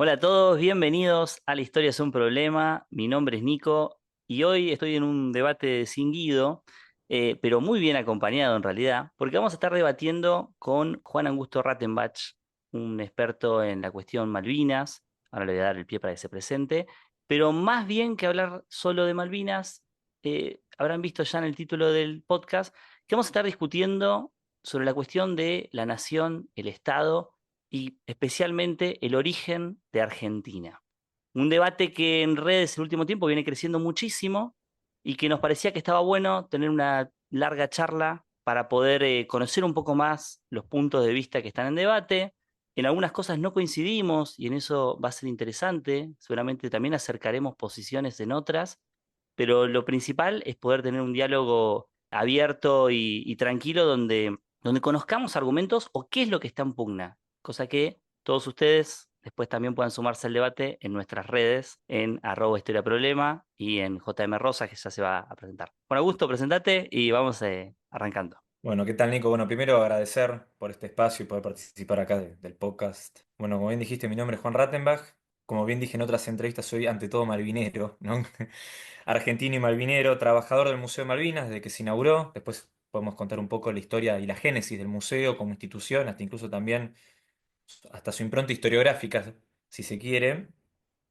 Hola a todos, bienvenidos a La Historia es un Problema. Mi nombre es Nico y hoy estoy en un debate sin Guido, pero muy bien acompañado en realidad, porque vamos a estar debatiendo con Juan Augusto Rattenbach, un experto en la cuestión Malvinas. Ahora le voy a dar el pie para que se presente, pero más bien que hablar solo de Malvinas, habrán visto ya en el título del podcast que vamos a estar discutiendo sobre la cuestión de la nación, el Estado y especialmente el origen de Argentina. Un debate que en redes el último tiempo viene creciendo muchísimo y que nos parecía que estaba bueno tener una larga charla para poder conocer un poco más los puntos de vista que están en debate. En algunas cosas no coincidimos y en eso va a ser interesante. Seguramente también acercaremos posiciones en otras, pero lo principal es poder tener un diálogo abierto y tranquilo donde conozcamos argumentos o qué es lo que está en pugna, cosa que todos ustedes después también puedan sumarse al debate en nuestras redes, en @historiaproblema y en JM Rosa, que ya se va a presentar. Con Augusto, presentate y vamos arrancando. Bueno, ¿qué tal, Nico? Bueno, primero agradecer por este espacio y poder participar acá del podcast. Bueno, como bien dijiste, mi nombre es Juan Rattenbach. Como bien dije en otras entrevistas, soy ante todo malvinero, ¿no? Argentino y malvinero, trabajador del Museo de Malvinas desde que se inauguró. Después podemos contar un poco la historia y la génesis del museo como institución, hasta incluso también hasta su impronta historiográfica, si se quiere.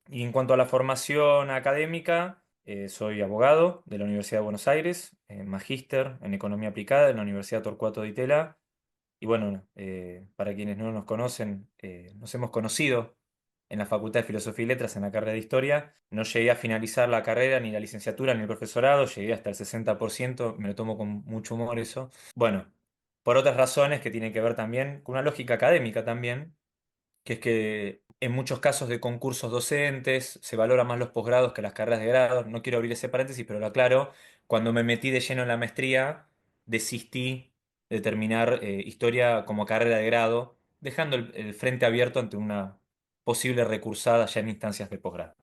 Y en cuanto a la formación académica, soy abogado de la Universidad de Buenos Aires, magíster en Economía Aplicada en la Universidad Torcuato Di Tella. Y bueno, para quienes no nos conocen, nos hemos conocido en la Facultad de Filosofía y Letras en la carrera de Historia. No llegué a finalizar la carrera, ni la licenciatura, ni el profesorado, llegué hasta el 60%, me lo tomo con mucho humor eso. Bueno, por otras razones que tienen que ver también con una lógica académica también, que es que en muchos casos de concursos docentes se valoran más los posgrados que las carreras de grado. No quiero abrir ese paréntesis, pero lo aclaro. Cuando me metí de lleno en la maestría, desistí de terminar historia como carrera de grado, dejando el frente abierto ante una posible recursada ya en instancias de posgrado.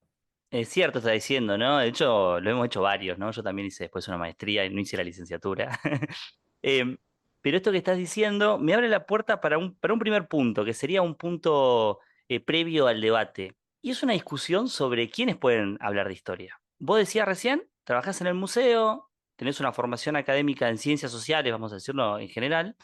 Es cierto, está diciendo, ¿no? De hecho, lo hemos hecho varios, ¿no? Yo también hice después una maestría y no hice la licenciatura. Em, pero esto que estás diciendo me abre la puerta para un primer punto, que sería un punto previo al debate. Y es una discusión sobre quiénes pueden hablar de historia. Vos decías recién, trabajás en el museo, tenés una formación académica en ciencias sociales, vamos a decirlo en general,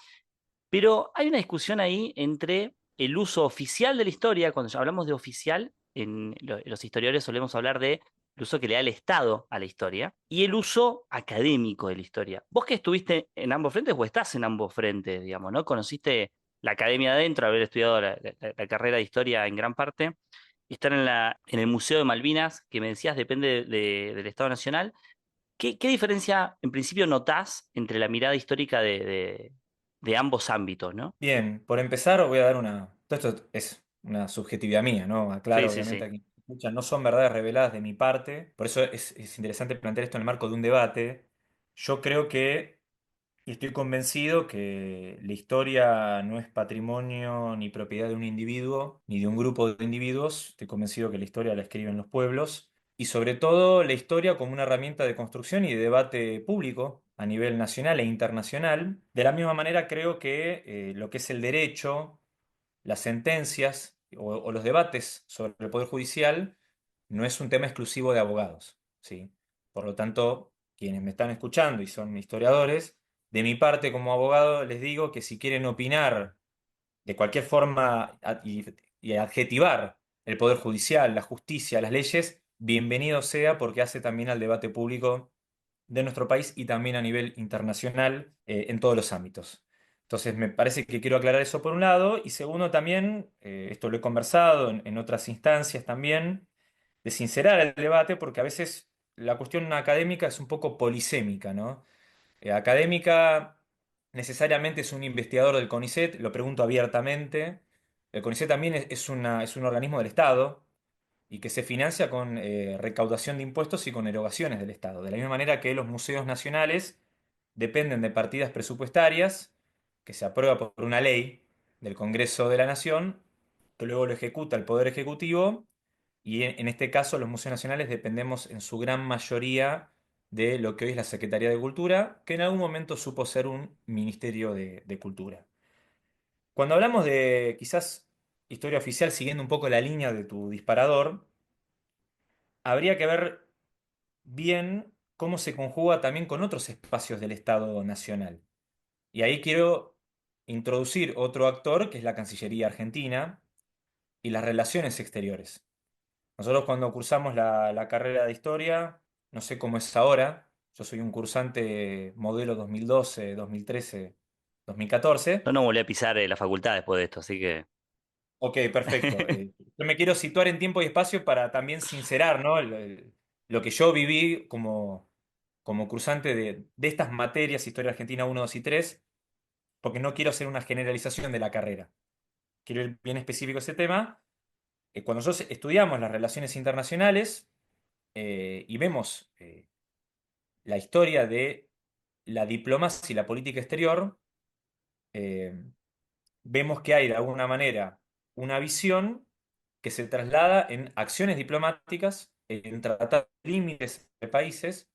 pero hay una discusión ahí entre el uso oficial de la historia. Cuando hablamos de oficial, los historiadores solemos hablar de el uso que le da el Estado a la historia y el uso académico de la historia. Vos que estuviste en ambos frentes o estás en ambos frentes, digamos, ¿no? Conociste la academia adentro, haber estudiado la carrera de historia en gran parte, y estar en el Museo de Malvinas, que me decías depende del Estado Nacional. ¿Qué diferencia en principio notás entre la mirada histórica de ambos ámbitos, ¿no? Bien, por empezar voy a dar una... Todo esto es una subjetividad mía, ¿no? Sí, Aclaro, sí, obviamente, sí. aquí escuchan, no son verdades reveladas de mi parte, por eso es interesante plantear esto en el marco de un debate. Yo creo que, y estoy convencido que la historia no es patrimonio ni propiedad de un individuo, ni de un grupo de individuos. Estoy convencido que la historia la escriben los pueblos, y sobre todo la historia como una herramienta de construcción y de debate público a nivel nacional e internacional. De la misma manera creo que lo que es el derecho, las sentencias o los debates sobre el Poder Judicial no es un tema exclusivo de abogados, ¿sí? Por lo tanto, quienes me están escuchando y son historiadores, de mi parte como abogado les digo que si quieren opinar de cualquier forma y adjetivar el Poder Judicial, la justicia, las leyes, bienvenido sea porque hace también al debate público de nuestro país y también a nivel internacional en todos los ámbitos. Entonces, me parece que quiero aclarar eso por un lado, y segundo también, esto lo he conversado en otras instancias también, de sincerar el debate, porque a veces la cuestión académica es un poco polisémica, ¿no? Académica necesariamente es un investigador del CONICET, lo pregunto abiertamente. El CONICET también es un organismo del Estado y que se financia con recaudación de impuestos y con erogaciones del Estado. De la misma manera que los museos nacionales dependen de partidas presupuestarias que se aprueba por una ley del Congreso de la Nación, que luego lo ejecuta el Poder Ejecutivo, y en este caso los museos nacionales dependemos en su gran mayoría de lo que hoy es la Secretaría de Cultura, que en algún momento supo ser un Ministerio de Cultura. Cuando hablamos de quizás historia oficial, siguiendo un poco la línea de tu disparador, habría que ver bien cómo se conjuga también con otros espacios del Estado Nacional. Y ahí quiero introducir otro actor, que es la Cancillería Argentina y las relaciones exteriores. Nosotros cuando cursamos la carrera de historia, no sé cómo es ahora, yo soy un cursante modelo 2012, 2013, Yo 2014. no volví a pisar la facultad después de esto, así que... Ok, perfecto. Yo me quiero situar en tiempo y espacio para también sincerar, ¿no? Lo que yo viví como cursante de estas materias, Historia Argentina 1, 2 y 3, porque no quiero hacer una generalización de la carrera. Quiero ir bien específico a ese tema. Cuando nosotros estudiamos las relaciones internacionales y vemos la historia de la diplomacia y la política exterior, eh, vemos que hay de alguna manera una visión que se traslada en acciones diplomáticas, en tratados de límites de países,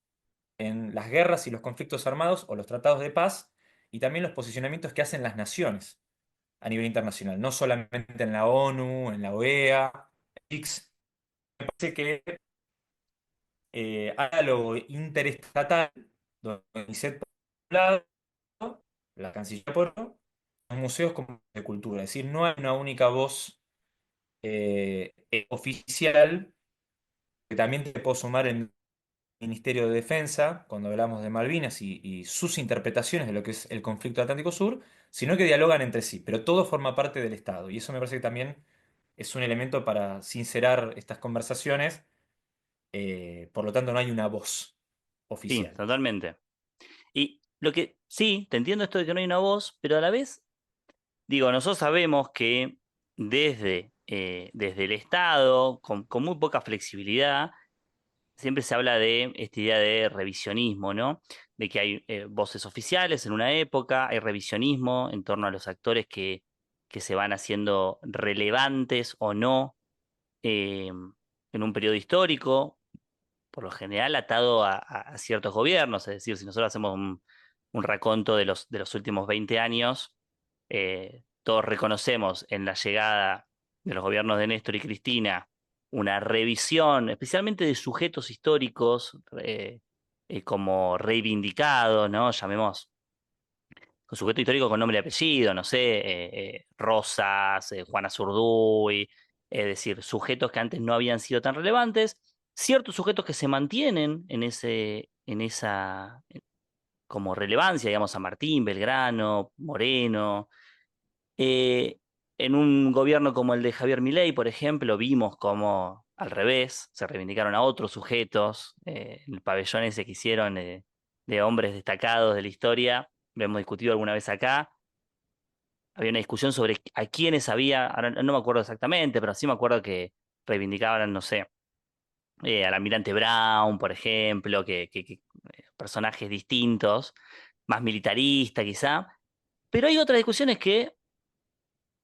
en las guerras y los conflictos armados o los tratados de paz, y también los posicionamientos que hacen las naciones a nivel internacional, no solamente en la ONU, en la OEA, PIX. Me parece que hay algo interestatal, donde UNICEF por un lado, la Cancillería por otro, los museos como de cultura. Es decir, no hay una única voz oficial, que también te puedo sumar el Ministerio de Defensa, cuando hablamos de Malvinas y sus interpretaciones de lo que es el conflicto Atlántico Sur, sino que dialogan entre sí, pero todo forma parte del Estado. Y eso me parece que también es un elemento para sincerar estas conversaciones, por lo tanto no hay una voz Sí, oficial. totalmente. Y lo que sí, te entiendo esto de que no hay una voz, pero a la vez, digo, nosotros sabemos que desde el Estado, con muy poca flexibilidad, siempre se habla de esta idea de revisionismo, ¿no? De que hay voces oficiales en una época, hay revisionismo en torno a los actores que se van haciendo relevantes o no en un periodo histórico, por lo general atado a ciertos gobiernos. Es decir, si nosotros hacemos un raconto de los últimos 20 años, todos reconocemos en la llegada de los gobiernos de Néstor y Cristina una revisión, especialmente de sujetos históricos como reivindicados, ¿no? Llamemos con sujeto histórico con nombre y apellido, no sé, Rosas, Juana Zurduy, es decir, sujetos que antes no habían sido tan relevantes, ciertos sujetos que se mantienen en esa como relevancia, digamos, San Martín, Belgrano, Moreno. Eh, en un gobierno como el de Javier Milei, por ejemplo, vimos como al revés, se reivindicaron a otros sujetos, el pabellón ese que hicieron de hombres destacados de la historia, lo hemos discutido alguna vez acá. Había una discusión sobre a quiénes había, ahora no me acuerdo exactamente, pero sí me acuerdo que reivindicaban, no sé, al almirante Brown, por ejemplo, personajes distintos, más militarista quizá. Pero hay otras discusiones que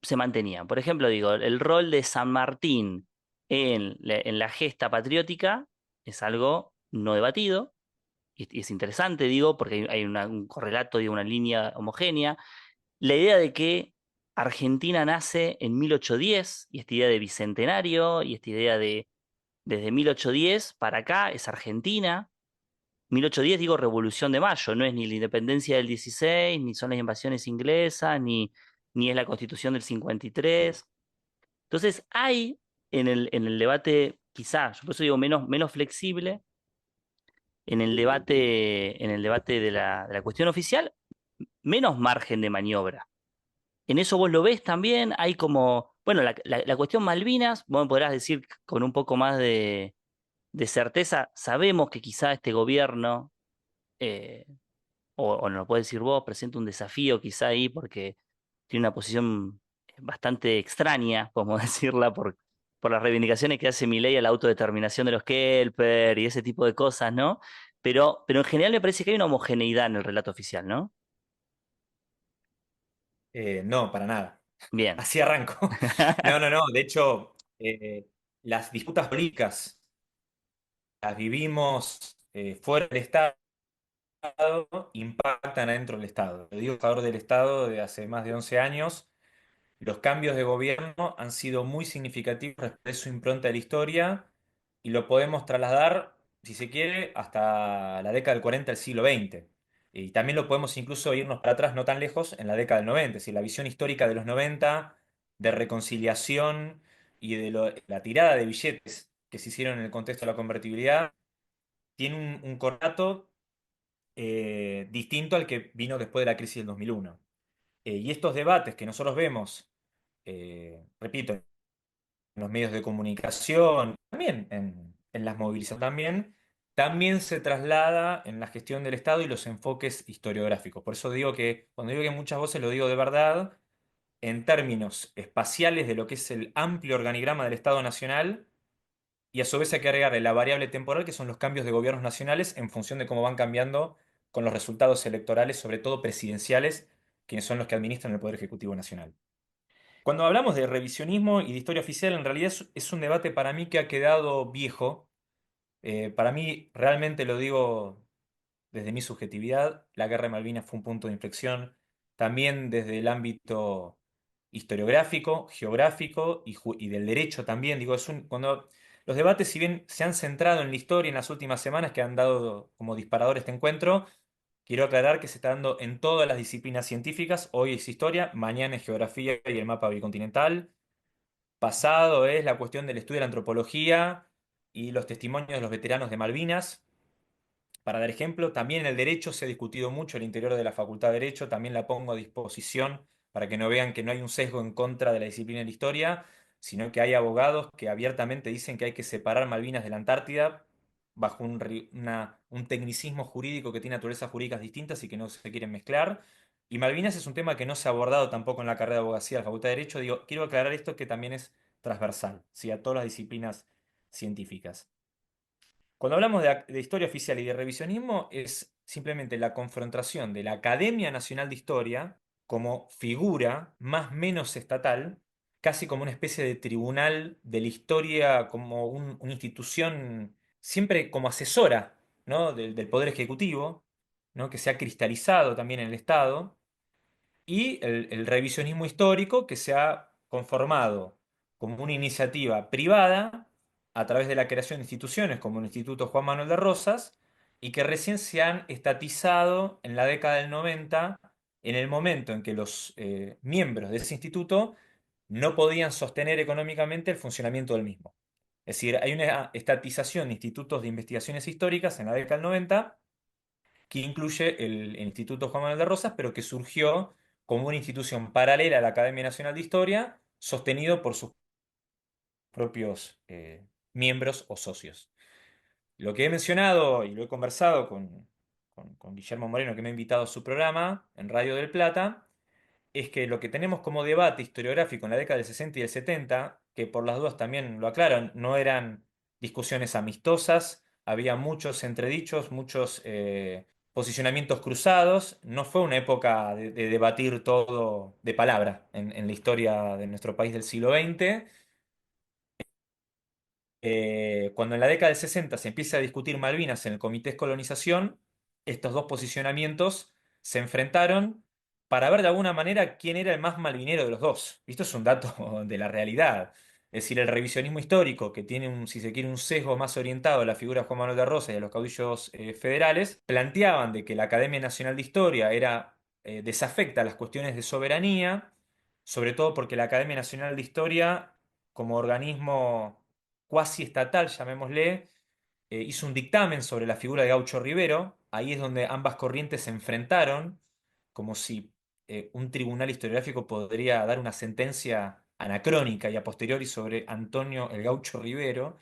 se mantenían. Por ejemplo, digo, el rol de San Martín en la gesta patriótica es algo no debatido. Y es interesante, digo, porque hay un correlato, digo, una línea homogénea. La idea de que Argentina nace en 1810 y esta idea de bicentenario y esta idea de desde 1810 para acá es Argentina. 1810 digo Revolución de Mayo, no es ni la independencia del 16, ni son las invasiones inglesas, ni es la Constitución del 53. Entonces hay en el debate, quizás, yo por eso digo menos flexible, en el debate de la cuestión oficial, menos margen de maniobra. En eso vos lo ves también, hay como, bueno, la cuestión Malvinas, vos me podrás decir con un poco más de certeza, sabemos que quizá este gobierno, eh, o nos lo puedes decir vos, presenta un desafío quizá ahí porque tiene una posición bastante extraña, podemos decirla, por las reivindicaciones que hace Milei a la autodeterminación de los Kelper y ese tipo de cosas, ¿no? Pero en general me parece que hay una homogeneidad en el relato oficial, ¿no? No, para nada. Bien. Así arranco. No, no, no. De hecho, las disputas políticas las vivimos fuera del Estado, impactan adentro del Estado. Lo digo a favor del Estado de hace más de 11 años. los cambios de gobierno han sido muy significativos respecto a su impronta de la historia y lo podemos trasladar, si se quiere, hasta la década del 40 del siglo XX. Y también lo podemos incluso irnos para atrás, no tan lejos, en la década del 90. Es decir, la visión histórica de los 90, de reconciliación y de la tirada de billetes que se hicieron en el contexto de la convertibilidad, tiene un correlato distinto al que vino después de la crisis del 2001. Y estos debates que nosotros vemos, repito, en los medios de comunicación, también en las movilizaciones también se traslada en la gestión del Estado y los enfoques historiográficos. Por eso digo que cuando digo que muchas voces lo digo de verdad, en términos espaciales de lo que es el amplio organigrama del Estado Nacional, y a su vez hay que agregarle la variable temporal, que son los cambios de gobiernos nacionales en función de cómo van cambiando con los resultados electorales, sobre todo presidenciales, quienes son los que administran el Poder Ejecutivo Nacional. Cuando hablamos de revisionismo y de historia oficial, en realidad es un debate para mí que ha quedado viejo. Para mí, realmente lo digo desde mi subjetividad, la Guerra de Malvinas fue un punto de inflexión, también desde el ámbito historiográfico, geográfico y del derecho también. Digo, cuando los debates, si bien se han centrado en la historia en las últimas semanas, que han dado como disparador este encuentro, quiero aclarar que se está dando en todas las disciplinas científicas. Hoy es historia, mañana es geografía y el mapa bicontinental. Pasado es la cuestión del estudio de la antropología y los testimonios de los veteranos de Malvinas. Para dar ejemplo, también en el derecho se ha discutido mucho el interior de la Facultad de Derecho, también la pongo a disposición para que no vean que no hay un sesgo en contra de la disciplina de la historia, sino que hay abogados que abiertamente dicen que hay que separar Malvinas de la Antártida bajo un tecnicismo jurídico que tiene naturalezas jurídicas distintas y que no se quieren mezclar. Y Malvinas es un tema que no se ha abordado tampoco en la carrera de abogacía de la Facultad de Derecho. Digo, quiero aclarar esto que también es transversal, ¿sí? A todas las disciplinas científicas. Cuando hablamos de historia oficial y de revisionismo, es simplemente la confrontación de la Academia Nacional de Historia como figura más menos estatal, casi como una especie de tribunal de la historia, como una institución siempre como asesora, ¿no? del Poder Ejecutivo, ¿no? Que se ha cristalizado también en el Estado y el revisionismo histórico que se ha conformado como una iniciativa privada a través de la creación de instituciones como el Instituto Juan Manuel de Rosas y que recién se han estatizado en la década del 90 en el momento en que los miembros de ese instituto no podían sostener económicamente el funcionamiento del mismo. Es decir, hay una estatización de institutos de investigaciones históricas en la década del 90 que incluye el Instituto Juan Manuel de Rosas, pero que surgió como una institución paralela a la Academia Nacional de Historia, sostenido por sus propios miembros o socios. Lo que he mencionado y lo he conversado con Guillermo Moreno, que me ha invitado a su programa en Radio del Plata, es que lo que tenemos como debate historiográfico en la década del 60 y del 70, que por las dudas también lo aclaran, no eran discusiones amistosas, había muchos entredichos, muchos posicionamientos cruzados, no fue una época de debatir todo de palabra en la historia de nuestro país del siglo XX. Cuando en la década del 60 se empieza a discutir Malvinas en el Comité de Colonización, estos dos posicionamientos se enfrentaron para ver de alguna manera quién era el más malvinero de los dos. Esto es un dato de la realidad. Es decir, el revisionismo histórico, que tiene si se quiere, un sesgo más orientado a la figura de Juan Manuel de Rosas y a los caudillos federales, planteaban de que la Academia Nacional de Historia era desafecta a las cuestiones de soberanía, sobre todo porque la Academia Nacional de Historia, como organismo cuasi estatal, llamémosle, hizo un dictamen sobre la figura de Gaucho Rivero. Ahí es donde ambas corrientes se enfrentaron, como si un tribunal historiográfico podría dar una sentencia anacrónica y a posteriori sobre Antonio el Gaucho Rivero.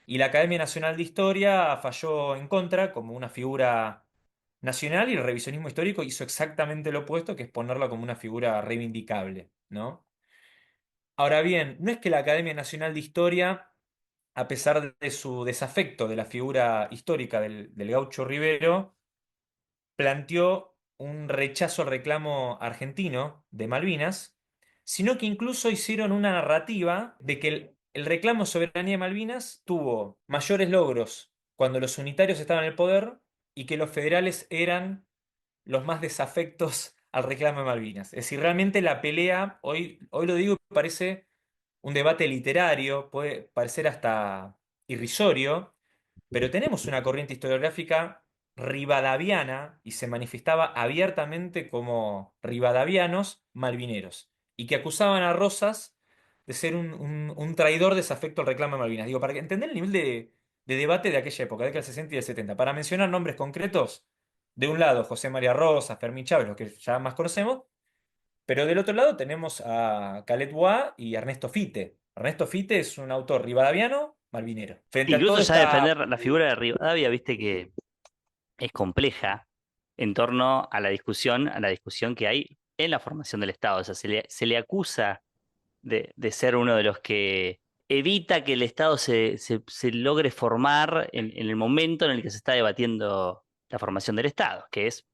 Y la Academia Nacional de Historia falló en contra como una figura nacional y el revisionismo histórico hizo exactamente lo opuesto, que es ponerla como una figura reivindicable, ¿no? Ahora bien, no es que la Academia Nacional de Historia, a pesar de su desafecto de la figura histórica del Gaucho Rivero, planteó un rechazo al reclamo argentino de Malvinas, sino que incluso hicieron una narrativa de que el reclamo de soberanía de Malvinas tuvo mayores logros cuando los unitarios estaban en el poder y que los federales eran los más desafectos al reclamo de Malvinas. Es decir, realmente la pelea, hoy lo digo, y parece un debate literario, puede parecer hasta irrisorio, pero tenemos una corriente historiográfica rivadaviana y se manifestaba abiertamente como rivadavianos malvineros y que acusaban a Rosas de ser un traidor desafecto al reclamo de Malvinas. Digo, para que entender el nivel de debate de aquella época, década del 60 y del 70, para mencionar nombres concretos, de un lado José María Rosas, Fermín Chávez, los que ya más conocemos, pero del otro lado tenemos a Khaled Bouah y Ernesto Fite. Ernesto Fite es un autor rivadaviano malvinero. Frente a Incluso toda ya esta... defender la figura de Rivadavia, viste que es compleja en torno a la discusión que hay en la formación del Estado. O sea, se le acusa de ser uno de los que evita que el Estado se logre formar en el momento en el que se está debatiendo la formación del Estado, que es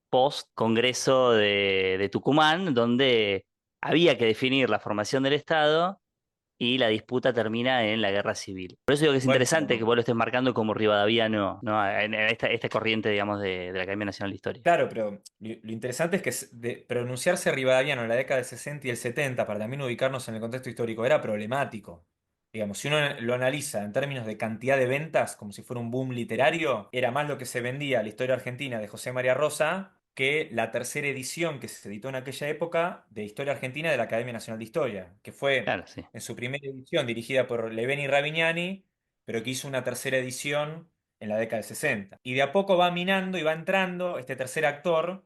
post Congreso de Tucumán, donde había que definir la formación del Estado y la disputa termina en la guerra civil. Por eso digo que es Bueno, interesante que vos lo estés marcando como rivadaviano, ¿no? En esta corriente, digamos, de la Academia Nacional de Historia. claro, pero lo interesante es que pronunciarse rivadaviano en la década del 60 y el 70, para también ubicarnos en el contexto histórico, era problemático. Digamos, si uno lo analiza en términos de cantidad de ventas, como si fuera un boom literario, era más lo que se vendía la historia argentina de José María Rosa que la tercera edición que se editó en aquella época de Historia Argentina de la Academia Nacional de Historia, que fue Claro, sí. en su primera edición dirigida por Leveni Ravignani, pero que hizo una tercera edición en la década del 60. Y de a poco va minando y va entrando este tercer actor,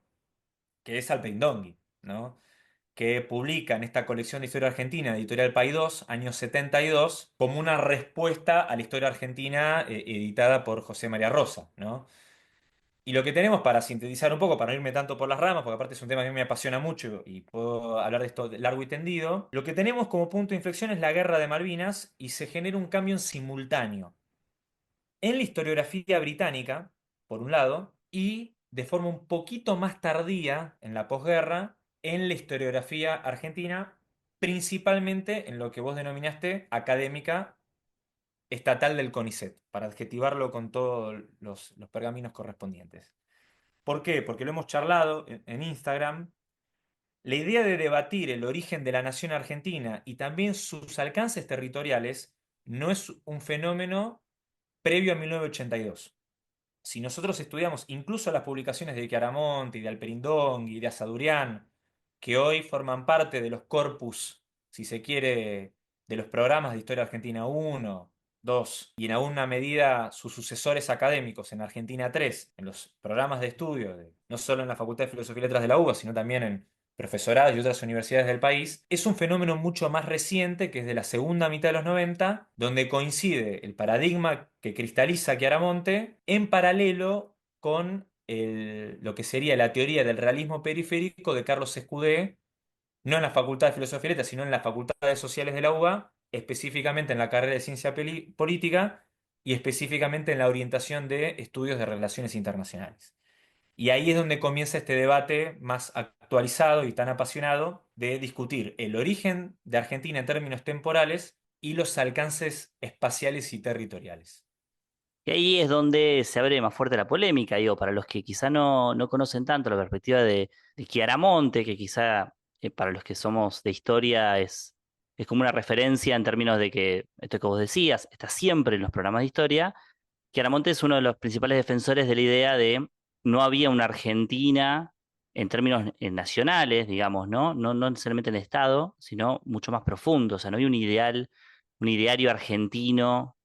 que es Alpendongui, ¿no? Que publica en esta colección de historia argentina, Editorial Paidós, años 72, como una respuesta a la historia argentina editada por José María Rosa, ¿no? Y lo que tenemos para sintetizar un poco, para no irme tanto por las ramas, porque aparte es un tema que a mí me apasiona mucho y puedo hablar de esto largo y tendido, lo que tenemos como punto de inflexión es la guerra de Malvinas y se genera un cambio en simultáneo en la historiografía británica, por un lado, y de forma un poquito más tardía, en la posguerra, en la historiografía argentina, principalmente en lo que vos denominaste académica estatal del CONICET, para adjetivarlo con todos los pergaminos correspondientes. ¿Por qué? Porque lo hemos charlado en Instagram. La idea de debatir el origen de la nación argentina y también sus alcances territoriales no es un fenómeno previo a 1982. Si nosotros estudiamos incluso las publicaciones de Chiaramonte y de Alperindongui y de Asadurian, que hoy forman parte de los corpus, si se quiere, de los programas de Historia Argentina 1, 2 y en alguna medida sus sucesores académicos en Argentina 3, en los programas de estudio, no solo en la Facultad de Filosofía y Letras de la UBA, sino también en profesorados y otras universidades del país, es un fenómeno mucho más reciente, que es de la segunda mitad de los 90, donde coincide el paradigma que cristaliza Chiaramonte en paralelo con lo que sería la teoría del realismo periférico de Carlos Escudé, no en la Facultad de Filosofía y Letras, sino en las Facultades Sociales de la UBA, específicamente en la carrera de Ciencia Política y específicamente en la orientación de estudios de relaciones internacionales. Y ahí es donde comienza este debate más actualizado y tan apasionado de discutir el origen de Argentina en términos temporales y los alcances espaciales y territoriales. Y ahí es donde se abre más fuerte la polémica, digo, para los que quizá no conocen tanto la perspectiva de Chiaramonte, que quizá para los que somos de historia es como una referencia en términos de que, esto que vos decías, está siempre en los programas de historia. Chiaramonte es uno de los principales defensores de la idea de no había una Argentina en términos nacionales, digamos, ¿no? No necesariamente en el Estado, sino mucho más profundo. O sea, no había un ideal, un ideario argentino,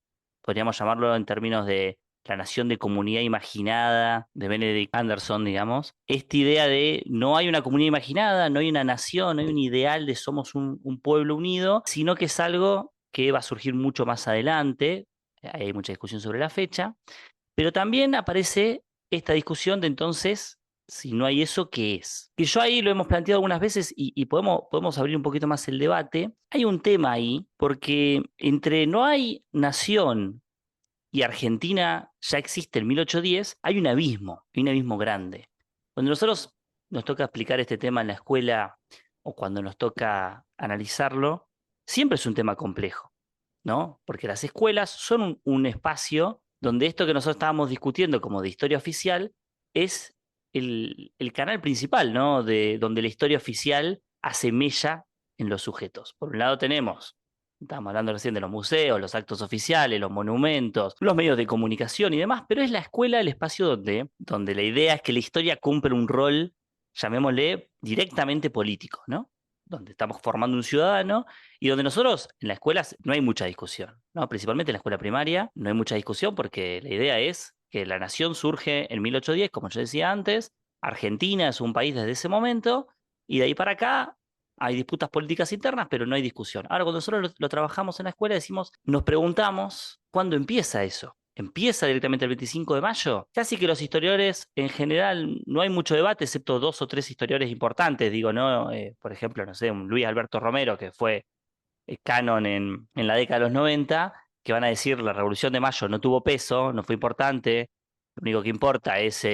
podríamos llamarlo en términos de la nación de comunidad imaginada de Benedict Anderson, digamos. Esta idea de no hay una comunidad imaginada, no hay una nación, no hay un ideal de somos un pueblo unido, sino que es algo que va a surgir mucho más adelante. Hay mucha discusión sobre la fecha, pero también aparece esta discusión de entonces, si no hay eso, ¿qué es? Que yo ahí lo hemos planteado algunas veces y podemos abrir un poquito más el debate. Hay un tema ahí, porque entre no hay nación y Argentina ya existe en 1810, hay un abismo grande. Cuando nosotros nos toca explicar este tema en la escuela o cuando nos toca analizarlo, siempre es un tema complejo, ¿no? Porque las escuelas son un espacio donde esto que nosotros estábamos discutiendo como de historia oficial es el canal principal, ¿no? De donde la historia oficial hace mella en los sujetos. Por un lado tenemos, estamos hablando recién de los museos, los actos oficiales, los monumentos, los medios de comunicación y demás, pero es la escuela el espacio donde la idea es que la historia cumple un rol, llamémosle, directamente político, ¿no? Donde estamos formando un ciudadano y donde nosotros en la escuela no hay mucha discusión, ¿no? Principalmente en la escuela primaria no hay mucha discusión porque la idea es que la nación surge en 1810, como yo decía antes, Argentina es un país desde ese momento y de ahí para acá hay disputas políticas internas, pero no hay discusión. Ahora, cuando nosotros lo trabajamos en la escuela, decimos, nos preguntamos, ¿cuándo empieza eso? ¿Empieza directamente el 25 de mayo? Casi que los historiadores, en general, no hay mucho debate, excepto dos o tres historiadores importantes, digo, ¿no? Por ejemplo, no sé, un Luis Alberto Romero, que fue canon en la década de los 90, que van a decir la Revolución de Mayo no tuvo peso, no fue importante, lo único que importa es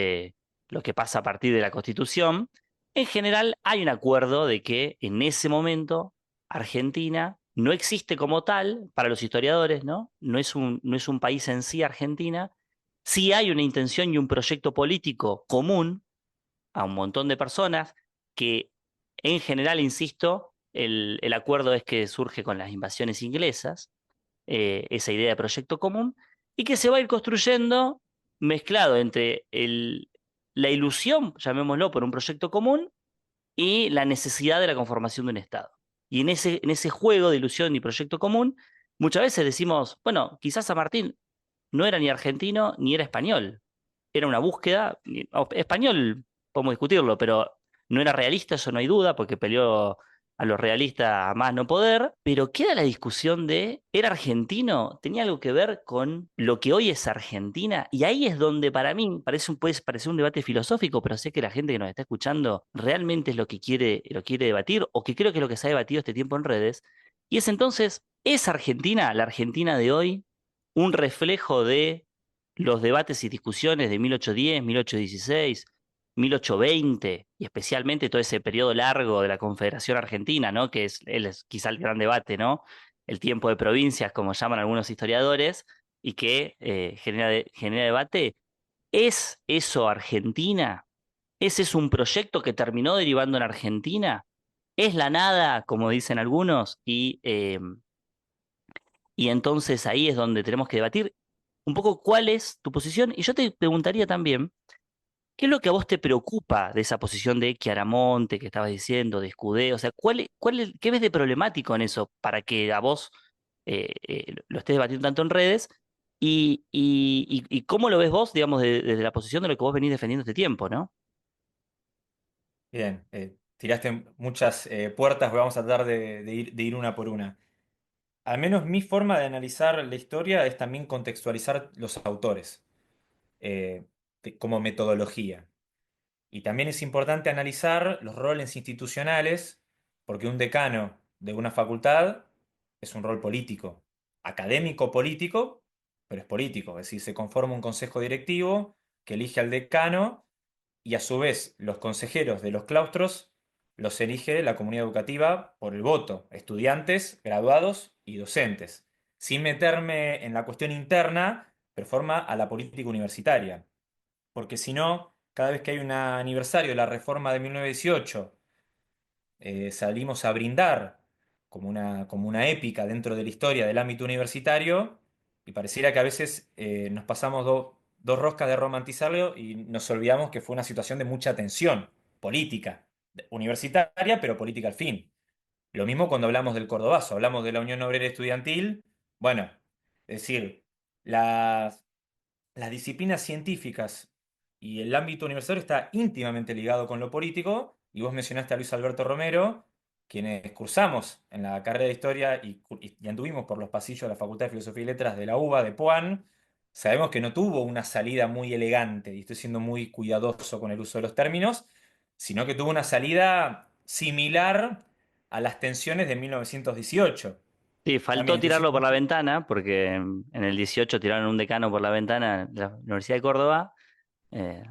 lo que pasa a partir de la Constitución. En general, hay un acuerdo de que en ese momento Argentina no existe como tal para los historiadores, ¿no? No es un país en sí Argentina. Sí hay una intención y un proyecto político común a un montón de personas que en general, insisto, el acuerdo es que surge con las invasiones inglesas, esa idea de proyecto común, y que se va a ir construyendo mezclado entre la ilusión, llamémoslo, por un proyecto común y la necesidad de la conformación de un Estado. Y en ese juego de ilusión y proyecto común, muchas veces decimos, bueno, quizás San Martín no era ni argentino ni era español. Era una búsqueda, español podemos discutirlo, pero no era realista, eso no hay duda, porque peleó a los realistas a más no poder, pero queda la discusión de, ¿era argentino? ¿Tenía algo que ver con lo que hoy es Argentina? Y ahí es donde para mí puede parecer un debate filosófico, pero sé que la gente que nos está escuchando realmente es lo quiere debatir, o que creo que es lo que se ha debatido este tiempo en redes. Y es entonces, ¿es Argentina, la Argentina de hoy, un reflejo de los debates y discusiones de 1810, 1816, 1820 y especialmente todo ese periodo largo de la Confederación Argentina, ¿no? Que es quizá el gran debate, ¿no? El tiempo de provincias, como llaman algunos historiadores, y que genera debate. ¿Es eso Argentina? ¿Ese es un proyecto que terminó derivando en Argentina? ¿Es la nada, como dicen algunos? Y entonces ahí es donde tenemos que debatir un poco cuál es tu posición. Y yo te preguntaría también, ¿qué es lo que a vos te preocupa de esa posición de Chiaramonte que estabas diciendo, de Escudé? O sea, ¿qué ves de problemático en eso para que a vos lo estés debatiendo tanto en redes? Y cómo lo ves vos, digamos, desde la posición de lo que vos venís defendiendo este tiempo, ¿no? Bien, tiraste muchas puertas, vamos a tratar de ir una por una. Al menos mi forma de analizar la historia es también contextualizar los autores como metodología. Y también es importante analizar los roles institucionales, porque un decano de una facultad es un rol político, académico político, pero es político, es decir, se conforma un consejo directivo que elige al decano y a su vez los consejeros de los claustros los elige la comunidad educativa por el voto, estudiantes, graduados y docentes, sin meterme en la cuestión interna, pero forma a la política universitaria, porque si no, cada vez que hay un aniversario de la reforma de 1918, salimos a brindar como una épica dentro de la historia del ámbito universitario y pareciera que a veces nos pasamos dos roscas de romantizarlo y nos olvidamos que fue una situación de mucha tensión política, universitaria, pero política al fin. Lo mismo cuando hablamos del Cordobazo, hablamos de la Unión Obrera Estudiantil, bueno, es decir, las las disciplinas científicas y el ámbito universitario está íntimamente ligado con lo político, y vos mencionaste a Luis Alberto Romero, quienes cursamos en la carrera de historia y anduvimos por los pasillos de la Facultad de Filosofía y Letras de la UBA de Puan, sabemos que no tuvo una salida muy elegante, y estoy siendo muy cuidadoso con el uso de los términos, sino que tuvo una salida similar a las tensiones de 1918. Sí, También, faltó entonces, tirarlo por la ventana, porque en el 18 tiraron un decano por la ventana de la Universidad de Córdoba.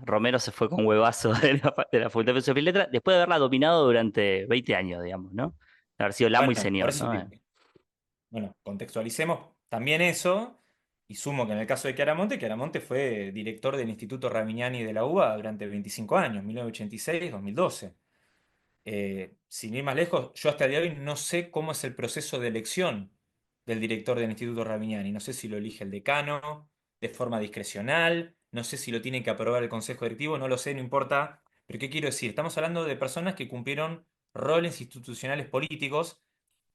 Romero se fue con huevazo de la Facultad de Filosofía y Letras, después de haberla dominado durante 20 años, digamos, ¿no? De haber sido el amo y bueno, por señor, eso ¿no? bueno, contextualicemos también eso Y sumo que en el caso de Chiaramonte fue director del Instituto Ravignani de la UBA durante 25 años, 1986-2012. Sin ir más lejos, yo hasta el día de hoy no sé cómo es el proceso de elección del director del Instituto Ravignani. No sé si lo elige el decano de forma discrecional, no sé si lo tiene que aprobar el consejo directivo, no lo sé, no importa. Pero ¿qué quiero decir? Estamos hablando de personas que cumplieron roles institucionales políticos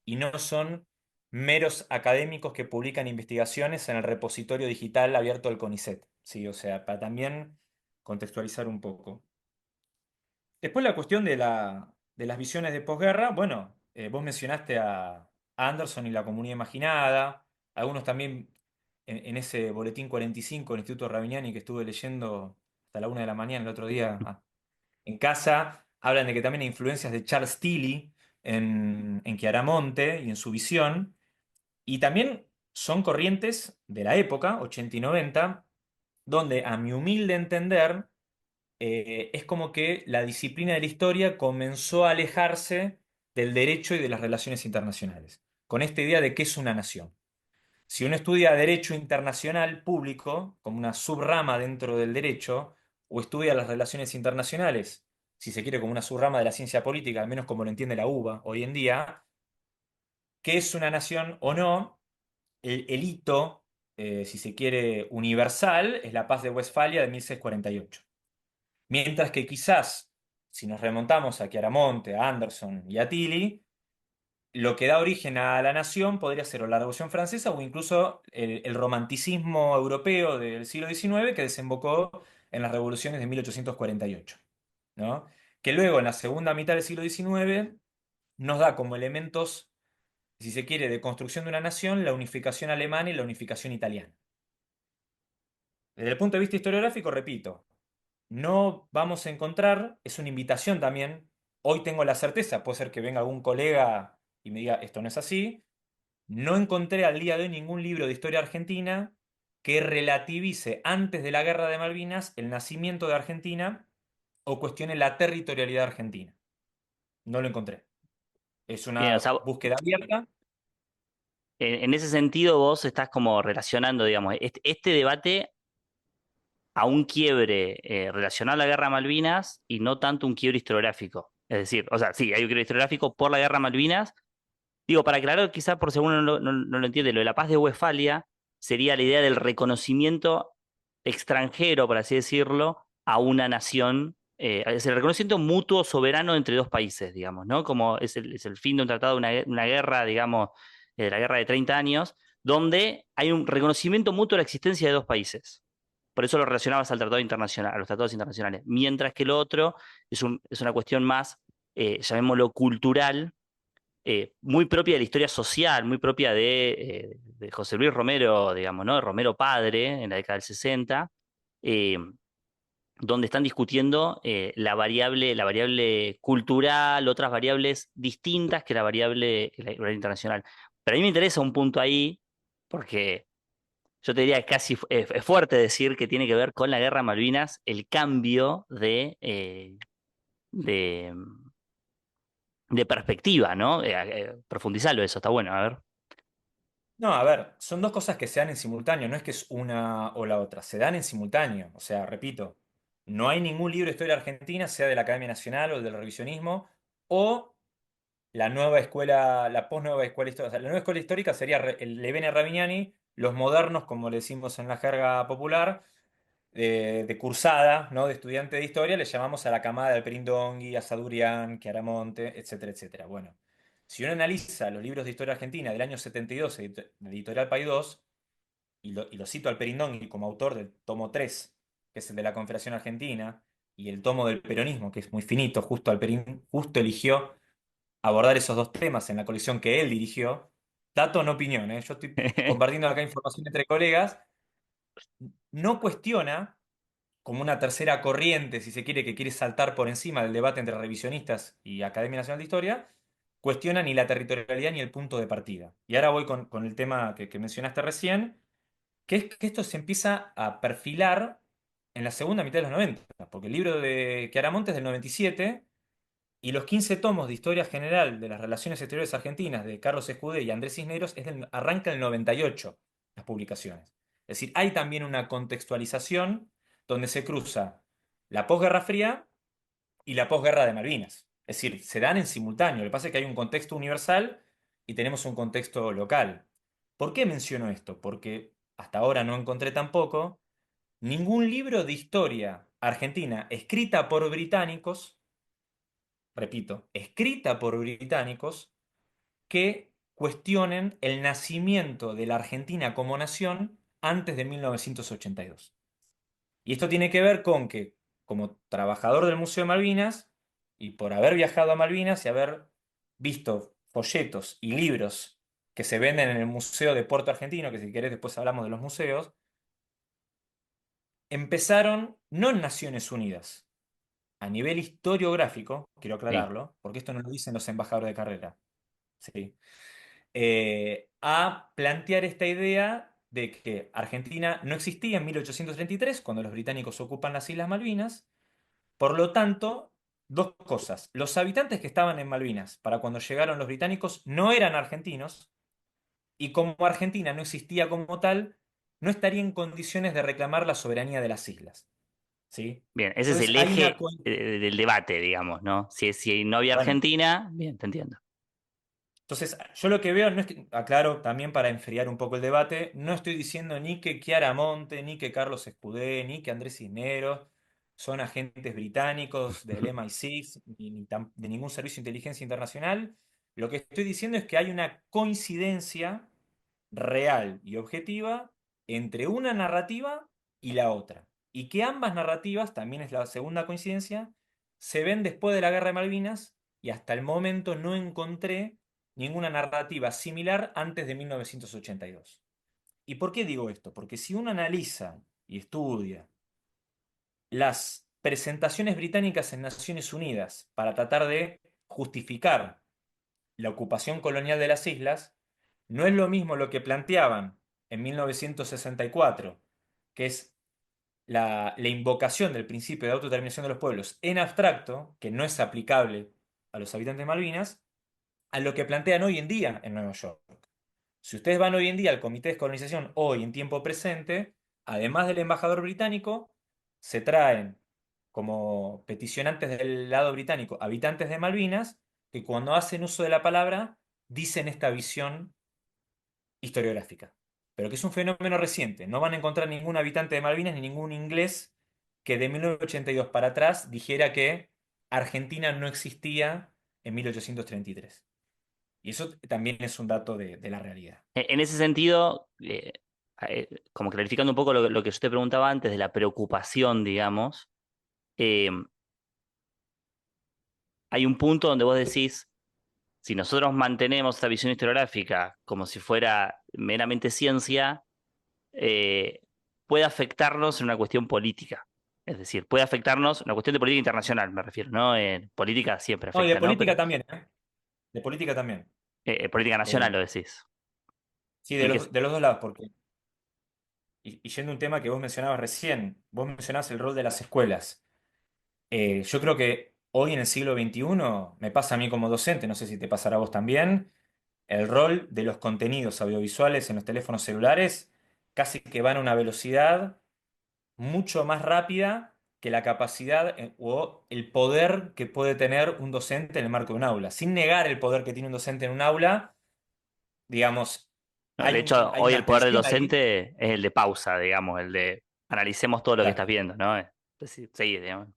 y no son meros académicos que publican investigaciones en el repositorio digital abierto del CONICET. Sí, o sea, para también contextualizar un poco. Después la cuestión de las visiones de posguerra, bueno, vos mencionaste a Anderson y la comunidad imaginada, algunos también en ese boletín 45 del Instituto Ravignani que estuve leyendo hasta la 1 de la mañana el otro día en casa, hablan de que también hay influencias de Charles Tilly en Chiaramonte y en su visión, y también son corrientes de la época, 80 y 90, donde a mi humilde entender es como que la disciplina de la historia comenzó a alejarse del derecho y de las relaciones internacionales, con esta idea de qué es una nación. Si uno estudia derecho internacional público, como una subrama dentro del derecho, o estudia las relaciones internacionales, si se quiere, como una subrama de la ciencia política, al menos como lo entiende la UBA hoy en día, qué es una nación o no, el hito, si se quiere, universal, es la paz de Westfalia de 1648. Mientras que quizás, si nos remontamos a Chiaramonte, a Anderson y a Tilly, lo que da origen a la nación podría ser o la Revolución Francesa o incluso el romanticismo europeo del siglo XIX que desembocó en las revoluciones de 1848, ¿no? Que luego en la segunda mitad del siglo XIX nos da como elementos, si se quiere, de construcción de una nación la unificación alemana y la unificación italiana. Desde el punto de vista historiográfico, repito, no vamos a encontrar, es una invitación también, hoy tengo la certeza, puede ser que venga algún colega y me diga, esto no es así, no encontré al día de hoy ningún libro de historia argentina que relativice antes de la Guerra de Malvinas el nacimiento de Argentina o cuestione la territorialidad argentina. No lo encontré. Es Bien, o una sea, búsqueda abierta. en ese sentido vos estás como relacionando, digamos, este debate a un quiebre relacionado a la Guerra de Malvinas y no tanto un quiebre historiográfico. Es decir, o sea, sí, hay un quiebre historiográfico por la Guerra de Malvinas. Digo, para aclarar, quizás por si uno no lo entiende, lo de la paz de Westfalia sería la idea del reconocimiento extranjero, por así decirlo, a una nación, es el reconocimiento mutuo soberano entre dos países, digamos, ¿no? Como es el fin de un tratado, de una guerra, digamos, la guerra de 30 años, donde hay un reconocimiento mutuo de la existencia de dos países. Por eso lo relacionabas al tratado internacional, a los tratados internacionales. Mientras que lo otro es una cuestión más, llamémoslo, cultural, muy propia de la historia social, muy propia de José Luis Romero, digamos, ¿no? Romero padre, en la década del 60, eh, donde están discutiendo la variable cultural, otras variables distintas que la variable internacional. Pero a mí me interesa un punto ahí, porque yo te diría que casi es fuerte decir que tiene que ver con la guerra de Malvinas el cambio de, de perspectiva, ¿no? Profundizarlo eso, está bueno, a ver. No, a ver, son dos cosas que se dan en simultáneo, no es que es una o la otra, se dan en simultáneo. O sea, repito, no hay ningún libro de historia argentina, sea de la Academia Nacional o del revisionismo, o la nueva escuela, la posnueva escuela histórica. O sea, la nueva escuela histórica sería el Levene Ravignani, los modernos, como le decimos en la jerga popular, de cursada, ¿no? De estudiante de historia, le llamamos a la camada de Alperindongui, a Sadurian, Chiaramonte, etcétera, etcétera. Bueno, si uno analiza los libros de historia argentina del año 72 de Editorial Paidós, y lo cito al Perindongui como autor del tomo 3 que es el de la Confederación Argentina, y el tomo del peronismo, que es muy finito, justo Alperín justo eligió abordar esos dos temas en la colección que él dirigió. Dato, no opinión, ¿eh? Yo estoy compartiendo acá información entre colegas. No cuestiona como una tercera corriente, si se quiere, que quiere saltar por encima del debate entre revisionistas y Academia Nacional de Historia, cuestiona ni la territorialidad ni el punto de partida. Y ahora voy con el tema que mencionaste recién, que es que esto se empieza a perfilar en la segunda mitad de los 90, porque el libro de Chiaramonte es del 97 y los 15 tomos de Historia General de las Relaciones Exteriores Argentinas de Carlos Escudé y Andrés Cisneros arranca en el 98 las publicaciones. Es decir, hay también una contextualización donde se cruza la posguerra fría y la posguerra de Malvinas. Es decir, se dan en simultáneo. Lo que pasa es que hay un contexto universal y tenemos un contexto local. ¿Por qué menciono esto? Porque hasta ahora no encontré tampoco ningún libro de historia argentina escrita por británicos, repito, escrita por británicos, que cuestionen el nacimiento de la Argentina como nación antes de 1982. Y esto tiene que ver con que, como trabajador del Museo de Malvinas, y por haber viajado a Malvinas y haber visto folletos y libros que se venden en el Museo de Puerto Argentino, que si querés después hablamos de los museos, empezaron no en Naciones Unidas, a nivel historiográfico, quiero Sí. aclararlo, porque esto no lo dicen los embajadores de carrera, ¿sí? A plantear esta idea de que Argentina no existía en 1833, cuando los británicos ocupan las Islas Malvinas. Por lo tanto, dos cosas. Los habitantes que estaban en Malvinas para cuando llegaron los británicos no eran argentinos, y como Argentina no existía como tal, no estaría en condiciones de reclamar la soberanía de las islas. ¿Sí? Bien, ese es Entonces el hay una... eje del debate, digamos, ¿no? Si no había Bueno, Argentina, bien, te entiendo. entonces, yo lo que veo, no es que, aclaro también para enfriar un poco el debate, no estoy diciendo ni que Chiara Monte, ni que Carlos Escudé, ni que Andrés Cisneros son agentes británicos del MI6, ni de ningún servicio de inteligencia internacional. Lo que estoy diciendo es que hay una coincidencia real y objetiva entre una narrativa y la otra. Y que ambas narrativas, también es la segunda coincidencia, se ven después de la Guerra de Malvinas y hasta el momento no encontré ninguna narrativa similar antes de 1982. ¿Y por qué digo esto? Porque si uno analiza y estudia las presentaciones británicas en Naciones Unidas para tratar de justificar la ocupación colonial de las islas, no es lo mismo lo que planteaban en 1964, que es la invocación del principio de autodeterminación de los pueblos en abstracto, que no es aplicable a los habitantes de Malvinas, a lo que plantean hoy en día en Nueva York. Si ustedes van hoy en día al Comité de Descolonización, hoy en tiempo presente, además del embajador británico, se traen como peticionantes del lado británico habitantes de Malvinas, que cuando hacen uso de la palabra dicen esta visión historiográfica. Pero que es un fenómeno reciente. No van a encontrar ningún habitante de Malvinas ni ningún inglés que de 1982 para atrás dijera que Argentina no existía en 1833. Y eso también es un dato de la realidad. En ese sentido, como clarificando un poco lo que yo te preguntaba antes de la preocupación, digamos, eh, hay un punto donde vos decís, si nosotros mantenemos esta visión historiográfica como si fuera meramente ciencia, eh, puede afectarnos en una cuestión política. Es decir, puede afectarnos en una cuestión de política internacional, me refiero, ¿no? En política siempre No, y de afecta, ¿no? Pero política también, ¿eh? De política también. política nacional Eh, lo decís. sí, ¿En qué? de los dos lados, porque, y yendo a un tema que vos mencionabas recién, vos mencionabas el rol de las escuelas. Yo creo que hoy en el siglo XXI, me pasa a mí como docente, no sé si te pasará a vos también, el rol de los contenidos audiovisuales en los teléfonos celulares casi que van a una velocidad mucho más rápida que la capacidad o el poder que puede tener un docente en el marco de un aula. Sin negar el poder que tiene un docente en un aula, digamos, No, de hecho, hay hoy una el poder del tensión ahí. docente es el de pausa, digamos, el de analicemos todo lo que Claro. estás viendo, ¿no? Es decir, seguir, digamos.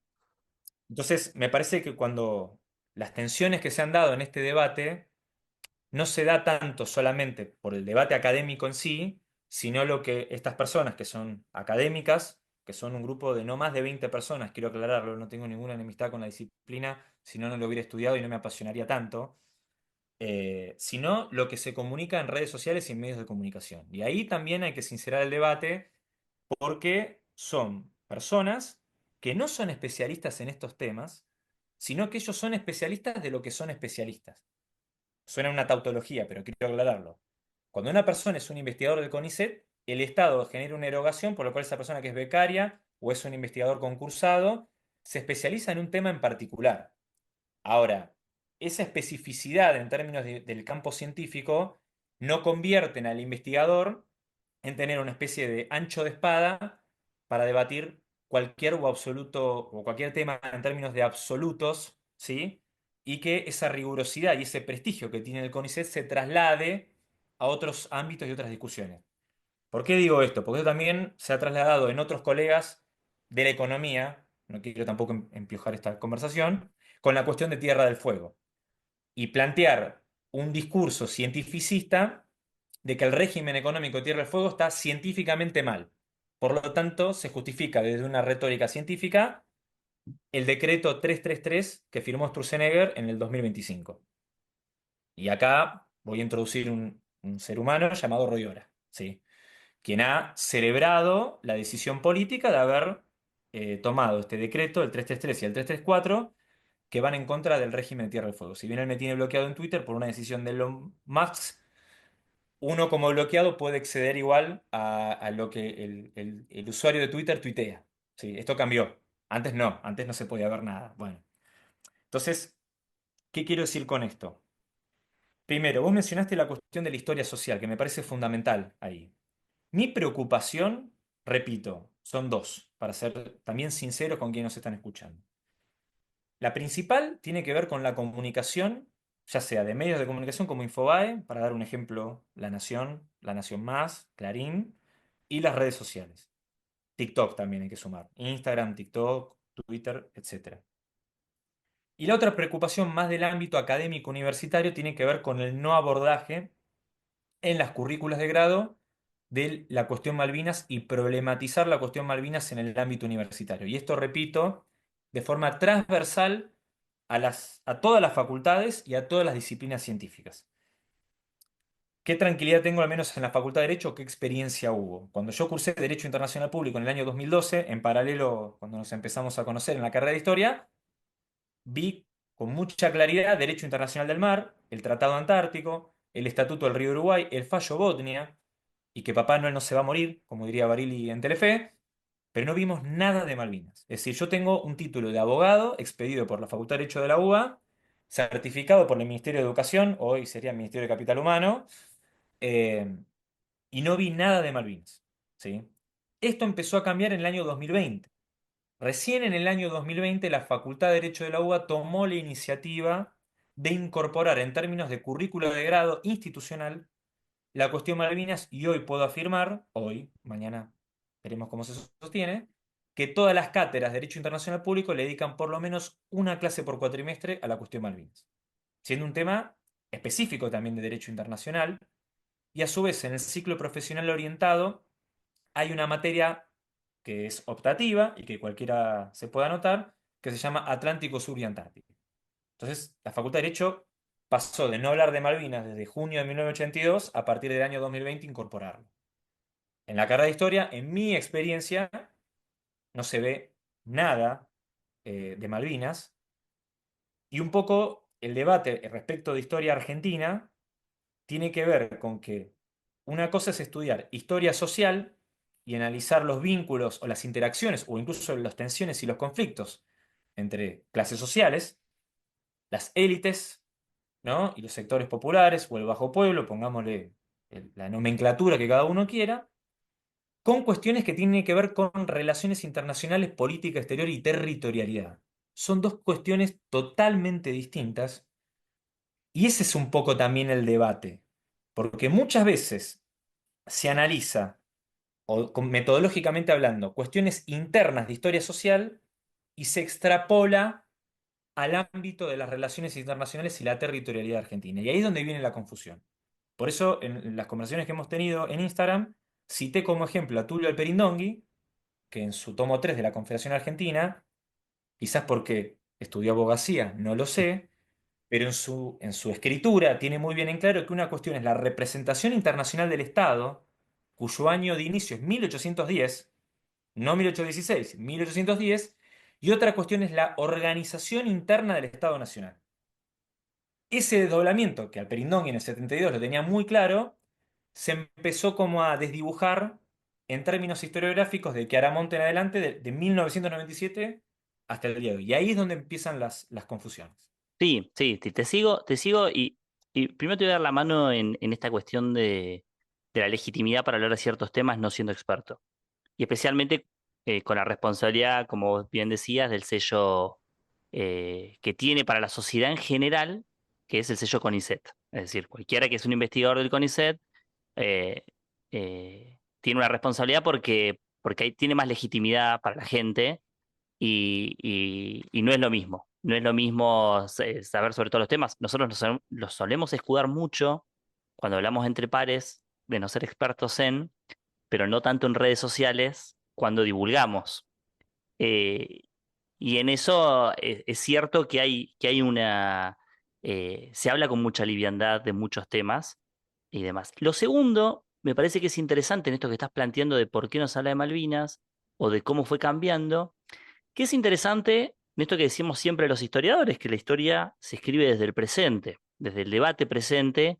Entonces, me parece que cuando las tensiones que se han dado en este debate no se da tanto solamente por el debate académico en sí, sino lo que estas personas que son académicas, que son un grupo de no más de 20 personas, quiero aclararlo, no tengo ninguna enemistad con la disciplina, si no, no lo hubiera estudiado y no me apasionaría tanto, sino lo que se comunica en redes sociales y en medios de comunicación. Y ahí también hay que sincerar el debate porque son personas que no son especialistas en estos temas, sino que ellos son especialistas de lo que son especialistas. Suena una tautología, pero quiero aclararlo. Cuando una persona es un investigador del CONICET, el Estado genera una erogación por lo cual esa persona que es becaria o es un investigador concursado se especializa en un tema en particular. Ahora, esa especificidad en términos del campo científico no convierten al investigador en tener una especie de ancho de espada para debatir cualquier o absoluto o cualquier tema en términos de absolutos, ¿sí? Y que esa rigurosidad y ese prestigio que tiene el CONICET se traslade a otros ámbitos y otras discusiones. ¿Por qué digo esto? Porque eso también se ha trasladado en otros colegas de la economía, no quiero tampoco empiojar esta conversación, con la cuestión de Tierra del Fuego y plantear un discurso cientificista de que el régimen económico de Tierra del Fuego está científicamente mal. Por lo tanto, se justifica desde una retórica científica el decreto 333 que firmó Sturzenegger en el 2025. Y acá voy a introducir un ser humano llamado Royora, ¿sí? Quien ha celebrado la decisión política de haber tomado este decreto, el 333 y el 334, que van en contra del régimen de Tierra del Fuego. Si bien él me tiene bloqueado en Twitter por una decisión de Elon Musk, uno como bloqueado puede acceder igual a lo que el usuario de Twitter tuitea. Sí, esto cambió. Antes no se podía ver nada. Bueno, entonces, ¿qué quiero decir con esto? Primero, vos mencionaste la cuestión de la historia social, que me parece fundamental ahí. Mi preocupación, repito, son dos, para ser también sincero con quienes nos están escuchando. La principal tiene que ver con la comunicación, ya sea de medios de comunicación como Infobae, para dar un ejemplo, La Nación Más, Clarín, y las redes sociales. TikTok también hay que sumar. Instagram, TikTok, Twitter, etcétera. Y la otra preocupación más del ámbito académico universitario tiene que ver con el no abordaje en las currículas de grado de la cuestión Malvinas y problematizar la cuestión Malvinas en el ámbito universitario. Y esto, repito, de forma transversal a todas las facultades y a todas las disciplinas científicas. ¿Qué tranquilidad tengo al menos en la Facultad de Derecho? ¿Qué experiencia hubo? Cuando yo cursé Derecho Internacional Público en el año 2012, en paralelo, cuando nos empezamos a conocer en la carrera de Historia, vi con mucha claridad Derecho Internacional del Mar, el Tratado Antártico, el Estatuto del Río Uruguay, el Fallo Botnia, y que Papá Noel no se va a morir, como diría Barili en Telefe, pero no vimos nada de Malvinas. Es decir, yo tengo un título de abogado expedido por la Facultad de Derecho de la UBA, certificado por el Ministerio de Educación, hoy sería el Ministerio de Capital Humano, eh, y no vi nada de Malvinas. ¿Sí? Esto empezó a cambiar en el año 2020. Recién en el año 2020 la Facultad de Derecho de la UBA tomó la iniciativa de incorporar en términos de currícula de grado institucional la cuestión Malvinas y hoy puedo afirmar, hoy, mañana veremos cómo se sostiene, que todas las cátedras de Derecho Internacional Público le dedican por lo menos una clase por cuatrimestre a la cuestión Malvinas, siendo un tema específico también de Derecho Internacional, y a su vez en el ciclo profesional orientado hay una materia que es optativa y que cualquiera se puede anotar, que se llama Atlántico Sur y Antártico. Entonces, la Facultad de Derecho pasó de no hablar de Malvinas desde junio de 1982 a partir del año 2020 incorporarlo. En la carrera de historia, en mi experiencia, no se ve nada de Malvinas y un poco el debate respecto de historia argentina tiene que ver con que una cosa es estudiar historia social y analizar los vínculos o las interacciones o incluso las tensiones y los conflictos entre clases sociales, las élites, ¿no? Y los sectores populares o el bajo pueblo, pongámosle la nomenclatura que cada uno quiera, con cuestiones que tienen que ver con relaciones internacionales, política exterior y territorialidad. Son dos cuestiones totalmente distintas y ese es un poco también el debate, porque muchas veces se analiza, o metodológicamente hablando, cuestiones internas de historia social y se extrapola al ámbito de las relaciones internacionales y la territorialidad argentina. Y ahí es donde viene la confusión. Por eso, en las conversaciones que hemos tenido en Instagram, cité como ejemplo a Tulio Alperindongui, que en su tomo 3 de la Confederación Argentina, quizás porque estudió abogacía, no lo sé, pero en su escritura tiene muy bien en claro que una cuestión es la representación internacional del Estado, cuyo año de inicio es 1810, no 1816, 1810, y otra cuestión es la organización interna del Estado Nacional. Ese desdoblamiento, que Alperindongui en el 72 lo tenía muy claro, se empezó como a desdibujar en términos historiográficos de Chiaramonte en adelante, de 1997 hasta el día de hoy. Y ahí es donde empiezan las confusiones. Sí, te sigo y primero te voy a dar la mano en esta cuestión de la legitimidad para hablar de ciertos temas no siendo experto. Y especialmente con la responsabilidad, como vos bien decías, del sello que tiene para la sociedad en general, que es el sello CONICET. Es decir, cualquiera que es un investigador del CONICET eh, tiene una responsabilidad porque ahí tiene más legitimidad para la gente y no es lo mismo. No es lo mismo saber sobre todos los temas. Nosotros los solemos escudar mucho cuando hablamos entre pares de no ser expertos en, pero no tanto en redes sociales cuando divulgamos. Eh, y en eso es cierto que hay una... se habla con mucha liviandad de muchos temas y demás. Lo segundo, me parece que es interesante en esto que estás planteando de por qué no se habla de Malvinas o de cómo fue cambiando, que es interesante en esto que decimos siempre los historiadores, que la historia se escribe desde el presente, desde el debate presente,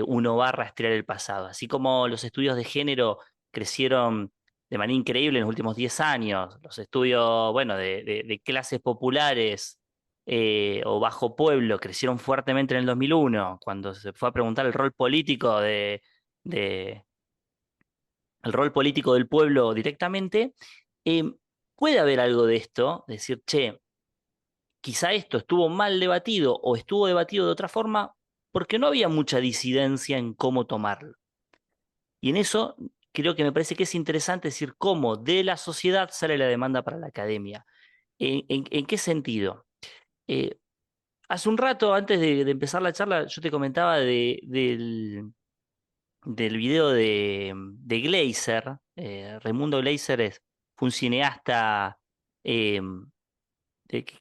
uno va a rastrear el pasado. Así como los estudios de género crecieron de manera increíble en los últimos 10 años, los estudios, bueno, de clases populares o bajo pueblo crecieron fuertemente en el 2001, cuando se fue a preguntar de- el rol político del pueblo directamente, eh, puede haber algo de esto, decir, che, quizá esto estuvo mal debatido o estuvo debatido de otra forma porque no había mucha disidencia en cómo tomarlo. Y en eso creo que me parece que es interesante decir cómo de la sociedad sale la demanda para la academia. En qué sentido? Eh, Hace un rato, antes de empezar la charla, yo te comentaba del video de Gleiser. Raimundo Gleiser fue un cineasta eh,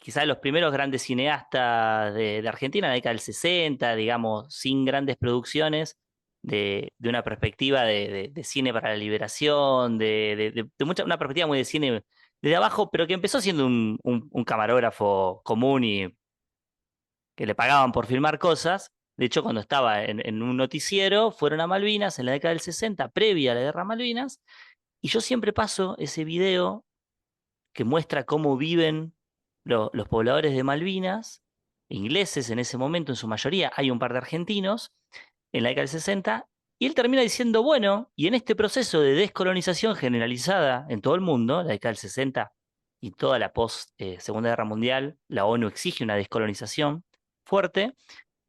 quizás de los primeros grandes cineastas de Argentina, en la década del 60, digamos, sin grandes producciones, de una perspectiva de cine para la liberación, una perspectiva muy de cine desde abajo, pero que empezó siendo un camarógrafo común y que le pagaban por filmar cosas. De hecho, cuando estaba en un noticiero, fueron a Malvinas en la década del 60, previa a la guerra de Malvinas, y yo siempre paso ese video que muestra cómo viven los pobladores de Malvinas, ingleses en ese momento en su mayoría, hay un par de argentinos, en la década del 60, y él termina diciendo, bueno, y en este proceso de descolonización generalizada en todo el mundo, la década del 60 y toda la post Segunda Guerra Mundial, la ONU exige una descolonización fuerte,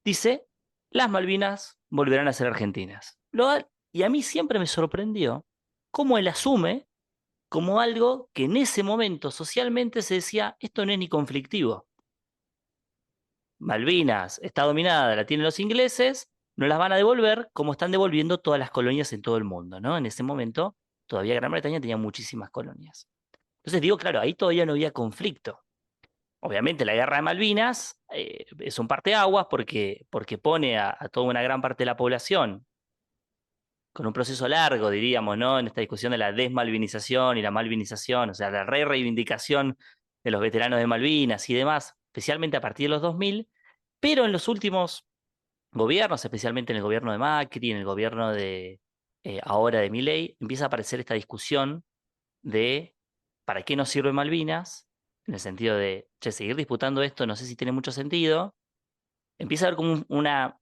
dice, las Malvinas volverán a ser argentinas. Y a mí siempre me sorprendió cómo él asume como algo que en ese momento socialmente se decía, esto no es ni conflictivo. Malvinas está dominada, la tienen los ingleses, no las van a devolver como están devolviendo todas las colonias en todo el mundo, ¿no? En ese momento todavía Gran Bretaña tenía muchísimas colonias. Entonces digo, claro, ahí todavía no había conflicto. Obviamente la guerra de Malvinas es un parteaguas porque pone a toda una gran parte de la población con un proceso largo, diríamos, ¿no? En esta discusión de la desmalvinización y la malvinización, o sea, la reivindicación de los veteranos de Malvinas y demás, especialmente a partir de los 2000, pero en los últimos gobiernos, especialmente en el gobierno de Macri, en el gobierno de ahora de Milei, empieza a aparecer esta discusión de ¿para qué nos sirve Malvinas? En el sentido de, che, seguir disputando esto no sé si tiene mucho sentido. Empieza a haber como una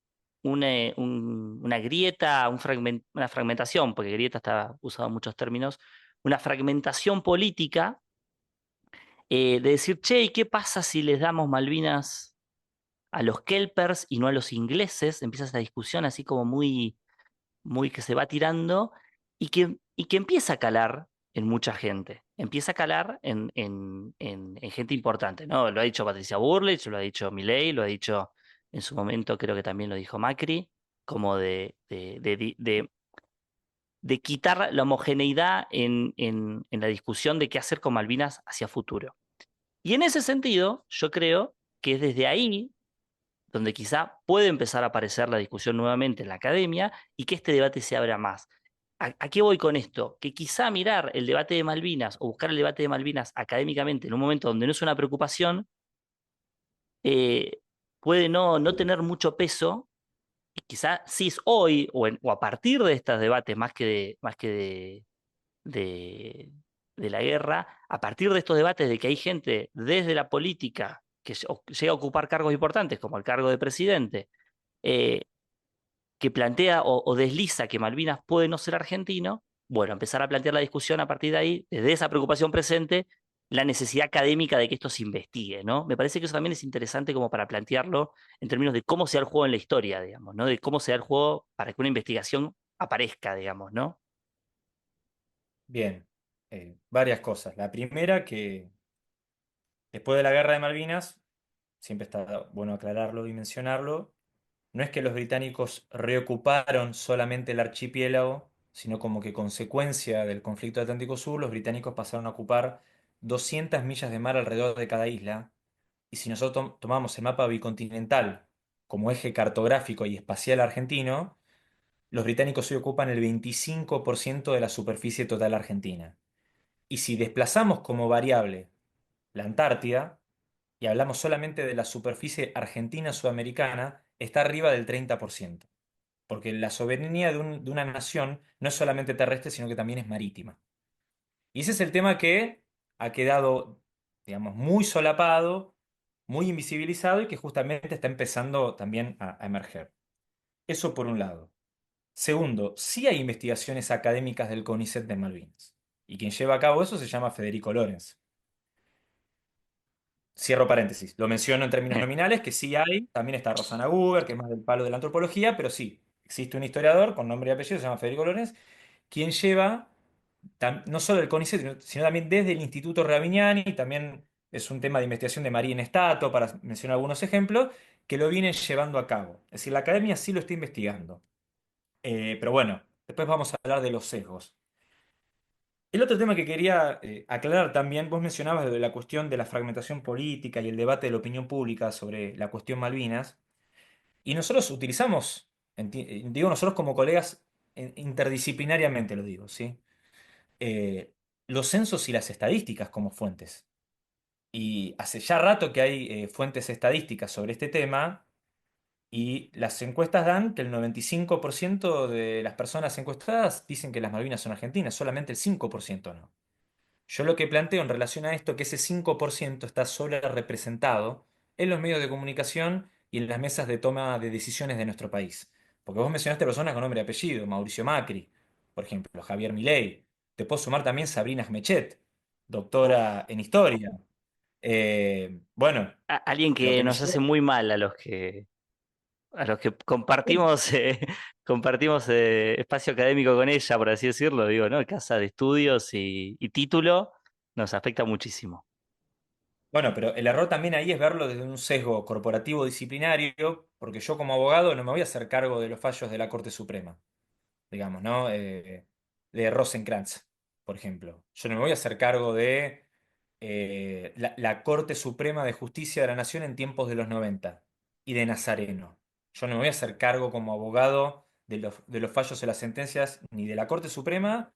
grieta, una fragmentación, porque grieta está usado en muchos términos, una fragmentación política de decir, che, ¿y qué pasa si les damos Malvinas a los kelpers y no a los ingleses? Empieza esta discusión así como muy que se va tirando y que empieza a calar en mucha gente. Empieza a calar en gente importante, ¿no? Lo ha dicho Patricia Bullrich, lo ha dicho Milei, lo ha dicho en su momento, creo que también lo dijo Macri, como de quitar la homogeneidad en la discusión de qué hacer con Malvinas hacia futuro. Y en ese sentido, yo creo que es desde ahí donde quizá puede empezar a aparecer la discusión nuevamente en la academia y que este debate se abra más. ¿A qué voy con esto? Que quizá mirar el debate de Malvinas o buscar el debate de Malvinas académicamente en un momento donde no es una preocupación, eh, puede no tener mucho peso y quizá sí es hoy o a partir de estos debates más que de la guerra, a partir de estos debates de que hay gente desde la política que llega a ocupar cargos importantes como el cargo de presidente, eh, que plantea o desliza que Malvinas puede no ser argentino, bueno, empezar a plantear la discusión a partir de ahí, desde esa preocupación presente, la necesidad académica de que esto se investigue, ¿no? Me parece que eso también es interesante como para plantearlo en términos de cómo se da el juego en la historia, digamos, ¿no? De cómo se da el juego para que una investigación aparezca, digamos, ¿no? Bien, varias cosas. La primera, que después de la Guerra de Malvinas, siempre está bueno aclararlo y mencionarlo, no es que los británicos reocuparon solamente el archipiélago, sino como que consecuencia del conflicto Atlántico Sur, los británicos pasaron a ocupar 200 millas de mar alrededor de cada isla. Y si nosotros tomamos el mapa bicontinental como eje cartográfico y espacial argentino, los británicos hoy ocupan el 25% de la superficie total argentina. Y si desplazamos como variable la Antártida, y hablamos solamente de la superficie argentina sudamericana, está arriba del 30%. Porque la soberanía de una nación no es solamente terrestre, sino que también es marítima. Y ese es el tema que ha quedado, digamos, muy solapado, muy invisibilizado y que justamente está empezando también a emerger. Eso por un lado. Segundo, sí hay investigaciones académicas del CONICET de Malvinas. Y quien lleva a cabo eso se llama Federico Lorenz. Cierro paréntesis. Lo menciono en términos nominales, que sí hay. También está Rosana Guber, que es más del palo de la antropología, pero sí, existe un historiador con nombre y apellido, se llama Federico Lorenz, quien lleva no solo el CONICET, sino también desde el Instituto Ravignani, también es un tema de investigación de María Nestato, para mencionar algunos ejemplos, que lo vienen llevando a cabo. Es decir, la academia sí lo está investigando. Pero bueno, después vamos a hablar de los sesgos. El otro tema que quería aclarar también, vos mencionabas de la cuestión de la fragmentación política y el debate de la opinión pública sobre la cuestión Malvinas, y nosotros utilizamos, digo nosotros como colegas, interdisciplinariamente lo digo, ¿sí? eh, los censos y las estadísticas como fuentes. Y hace ya rato que hay fuentes estadísticas sobre este tema y las encuestas dan que el 95% de las personas encuestadas dicen que las Malvinas son argentinas, solamente el 5% no. Yo lo que planteo en relación a esto, que ese 5% está sobre representado en los medios de comunicación y en las mesas de toma de decisiones de nuestro país. Porque vos mencionaste personas con nombre y apellido, Mauricio Macri, por ejemplo, Javier Milei. Te puedo sumar también Sabrina Smechet, doctora Uf. en historia. Bueno, Alguien lo que que me nos hace lleva... muy mal a los que compartimos, compartimos espacio académico con ella, por así decirlo, digo, ¿no? Casa de estudios y título, nos afecta muchísimo. Bueno, pero el error también ahí es verlo desde un sesgo corporativo disciplinario, porque yo como abogado no me voy a hacer cargo de los fallos de la Corte Suprema, digamos, ¿no? De Rosenkrantz, por ejemplo. Yo no me voy a hacer cargo de la Corte Suprema de Justicia de la Nación en tiempos de los 90 y de Nazareno. Yo no me voy a hacer cargo como abogado de los fallos de las sentencias ni de la Corte Suprema,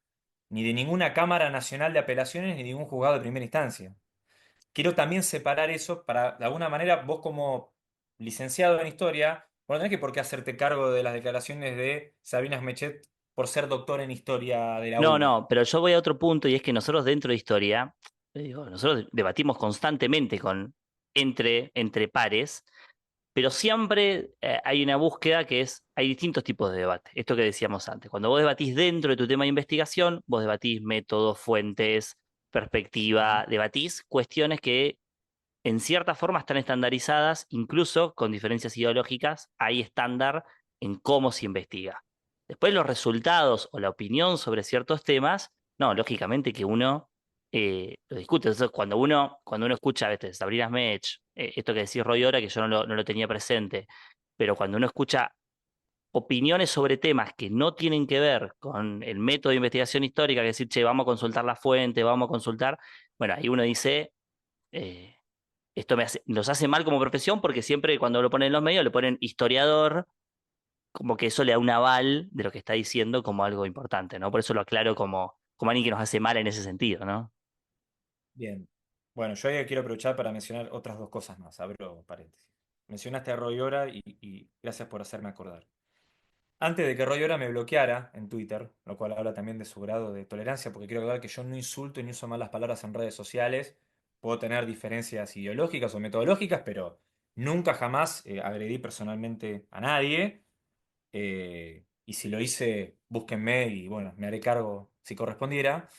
ni de ninguna Cámara Nacional de Apelaciones, ni de ningún juzgado de primera instancia. Quiero también separar eso para, de alguna manera, vos como licenciado en historia, vos no tenés que por qué hacerte cargo de las declaraciones de Sabina Smechet por ser doctor en historia de la No, UBA. no, pero yo voy a otro punto y es que nosotros dentro de historia, digo, nosotros debatimos constantemente entre pares, pero siempre hay una búsqueda que es, hay distintos tipos de debate. Esto que decíamos antes, cuando vos debatís dentro de tu tema de investigación, vos debatís métodos, fuentes, Ujú. perspectiva, debatís cuestiones que en cierta forma están estandarizadas, incluso con diferencias ideológicas, hay estándar en cómo se investiga. Después los resultados o la opinión sobre ciertos temas, no, lógicamente que uno lo discute. Entonces, cuando uno escucha, ¿viste? Sabrina Mech, esto que decís Roy Ora, que yo no lo tenía presente, pero cuando uno escucha opiniones sobre temas que no tienen que ver con el método de investigación histórica, que es decir, che, vamos a consultar la fuente, vamos a consultar, bueno, ahí uno dice, eh, esto nos hace mal como profesión porque siempre cuando lo ponen en los medios le ponen historiador, como que eso le da un aval de lo que está diciendo como algo importante, ¿no? Por eso lo aclaro como alguien que nos hace mal en ese sentido, ¿no? Bien. Bueno, yo ahí quiero aprovechar para mencionar otras dos cosas más. Abro paréntesis. Mencionaste a Roy Ora y gracias por hacerme acordar. Antes de que Roy Ora me bloqueara en Twitter, lo cual habla también de su grado de tolerancia, porque quiero aclarar que yo no insulto ni uso malas palabras en redes sociales. Puedo tener diferencias ideológicas o metodológicas, pero nunca jamás agredí personalmente a nadie. y si lo hice, búsquenme y bueno, me haré cargo si correspondiera.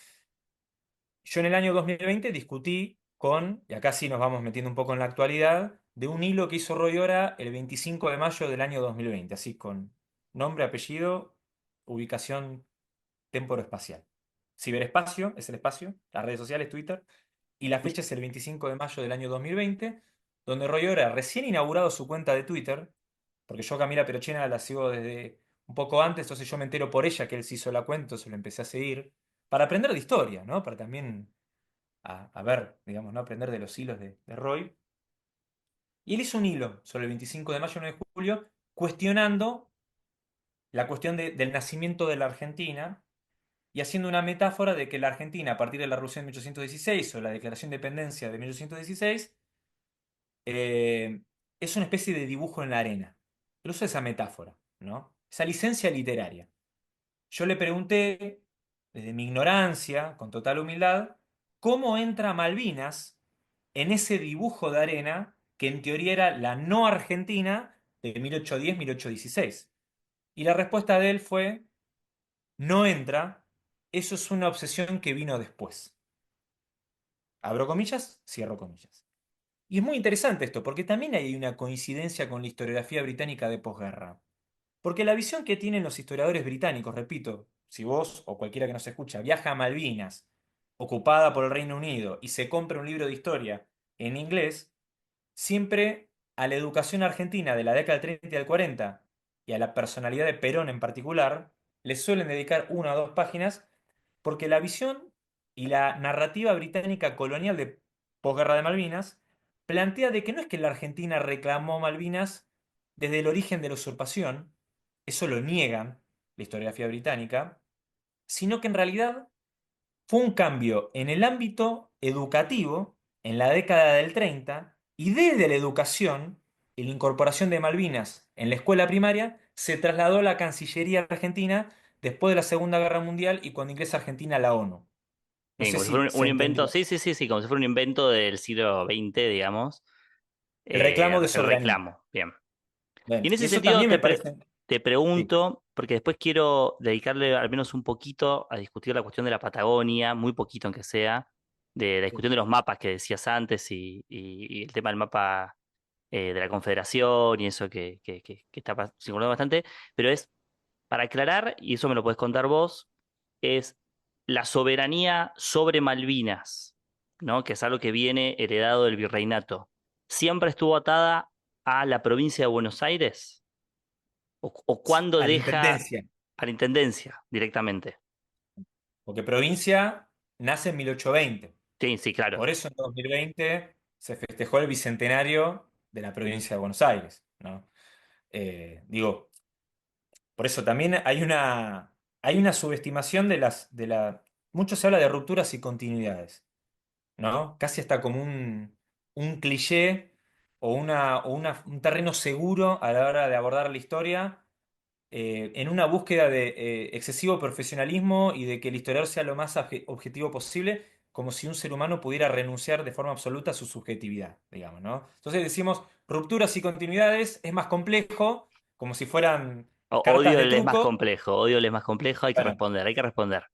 Yo en el año 2020 discutí con, y acá sí nos vamos metiendo un poco en la actualidad, de un hilo que hizo Roy Ora el 25 de mayo del año 2020, así con nombre, apellido, ubicación temporoespacial. Ciberespacio es el espacio, las redes sociales, Twitter, y la fecha es el 25 de mayo del año 2020, donde Roy Ora, recién inaugurado su cuenta de Twitter, porque yo a Camila Perochena la sigo desde un poco antes, entonces yo me entero por ella que él se hizo la cuenta, entonces lo empecé a seguir, para aprender de historia, ¿no? Para también a ver, digamos, ¿no? Aprender de los hilos de Roy. Y él hizo un hilo sobre el 25 de mayo, 9 de julio, cuestionando la cuestión del nacimiento de la Argentina y haciendo una metáfora de que la Argentina, a partir de la Revolución de 1816 o la Declaración de Independencia de 1816, eh, es una especie de dibujo en la arena. Él usa esa metáfora, ¿no? Esa licencia literaria. Yo le pregunté, desde mi ignorancia, con total humildad, cómo entra Malvinas en ese dibujo de arena que en teoría era la no Argentina de 1810-1816. Y la respuesta de él fue, no entra, eso es una obsesión que vino después. Abro comillas, cierro comillas. Y es muy interesante esto, porque también hay una coincidencia con la historiografía británica de posguerra. Porque la visión que tienen los historiadores británicos, repito, si vos o cualquiera que nos escucha viaja a Malvinas, ocupada por el Reino Unido, y se compra un libro de historia en inglés, siempre a la educación argentina de la década del 30 y del 40, y a la personalidad de Perón en particular, le suelen dedicar una o dos páginas, porque la visión y la narrativa británica colonial de posguerra de Malvinas plantea de que no es que la Argentina reclamó Malvinas desde el origen de la usurpación, eso lo niegan la historiografía británica, sino que en realidad fue un cambio en el ámbito educativo en la década del 30 y desde la educación y la incorporación de Malvinas en la escuela primaria se trasladó a la Cancillería Argentina después de la Segunda Guerra Mundial y cuando ingresa Argentina a la ONU. No Bien, sé como si fuera si un se invento, entendió. sí, sí, sí, sí, como si fuera un invento del siglo XX, digamos, El reclamo de el soberanía. reclamo. Bien. Y Bueno, en y ese eso sentido también me parece. te Sí, pregunto, porque después quiero dedicarle al menos un poquito a discutir la cuestión de la Patagonia, muy poquito aunque sea, de la sí. discusión de los mapas que decías antes y el tema del mapa de la Confederación y eso que está circulando bastante, pero es para aclarar, y eso me lo puedes contar vos, es la soberanía sobre Malvinas, ¿no? Que es algo que viene heredado del virreinato. ¿Siempre estuvo atada a la provincia de Buenos Aires? O cuándo A la deja intendencia, a la intendencia directamente? porque provincia nace en 1820. Sí, sí, claro. Por eso en 2020 se festejó el bicentenario de la provincia de Buenos Aires, ¿no? Digo, por eso también hay una subestimación mucho se habla de rupturas y continuidades, ¿no? Casi hasta como un cliché un terreno seguro a la hora de abordar la historia, en una búsqueda de excesivo profesionalismo y de que el historiador sea lo más objetivo posible, como si un ser humano pudiera renunciar de forma absoluta a su subjetividad, digamos, ¿no? Entonces decimos, rupturas y continuidades es más complejo, como si fueran cartas Odio de el es más truco. complejo, odio el es más complejo, hay que Bueno, responder, hay que responder.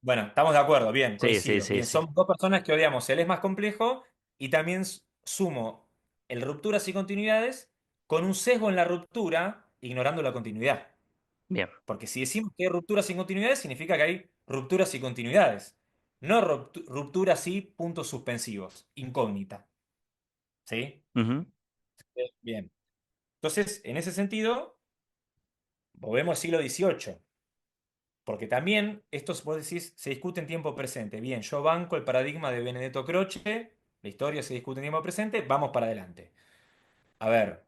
bueno, estamos de acuerdo, bien, Sí, sí, coincido. sí, Bien, sí. somos dos personas que odiamos el es más complejo y también sumo el rupturas y continuidades con un sesgo en la ruptura, ignorando la continuidad. Bien. Porque si decimos que hay rupturas sin continuidades, significa que hay rupturas y continuidades. No rupturas y puntos suspensivos, incógnita. ¿Sí? Ujú. Bien. Entonces, en ese sentido, volvemos al siglo XVIII. Porque también, esto vos decís, se discute en tiempo presente. Bien, yo banco el paradigma de Benedetto Croce, la historia se discute en tiempo presente, vamos para adelante. A ver,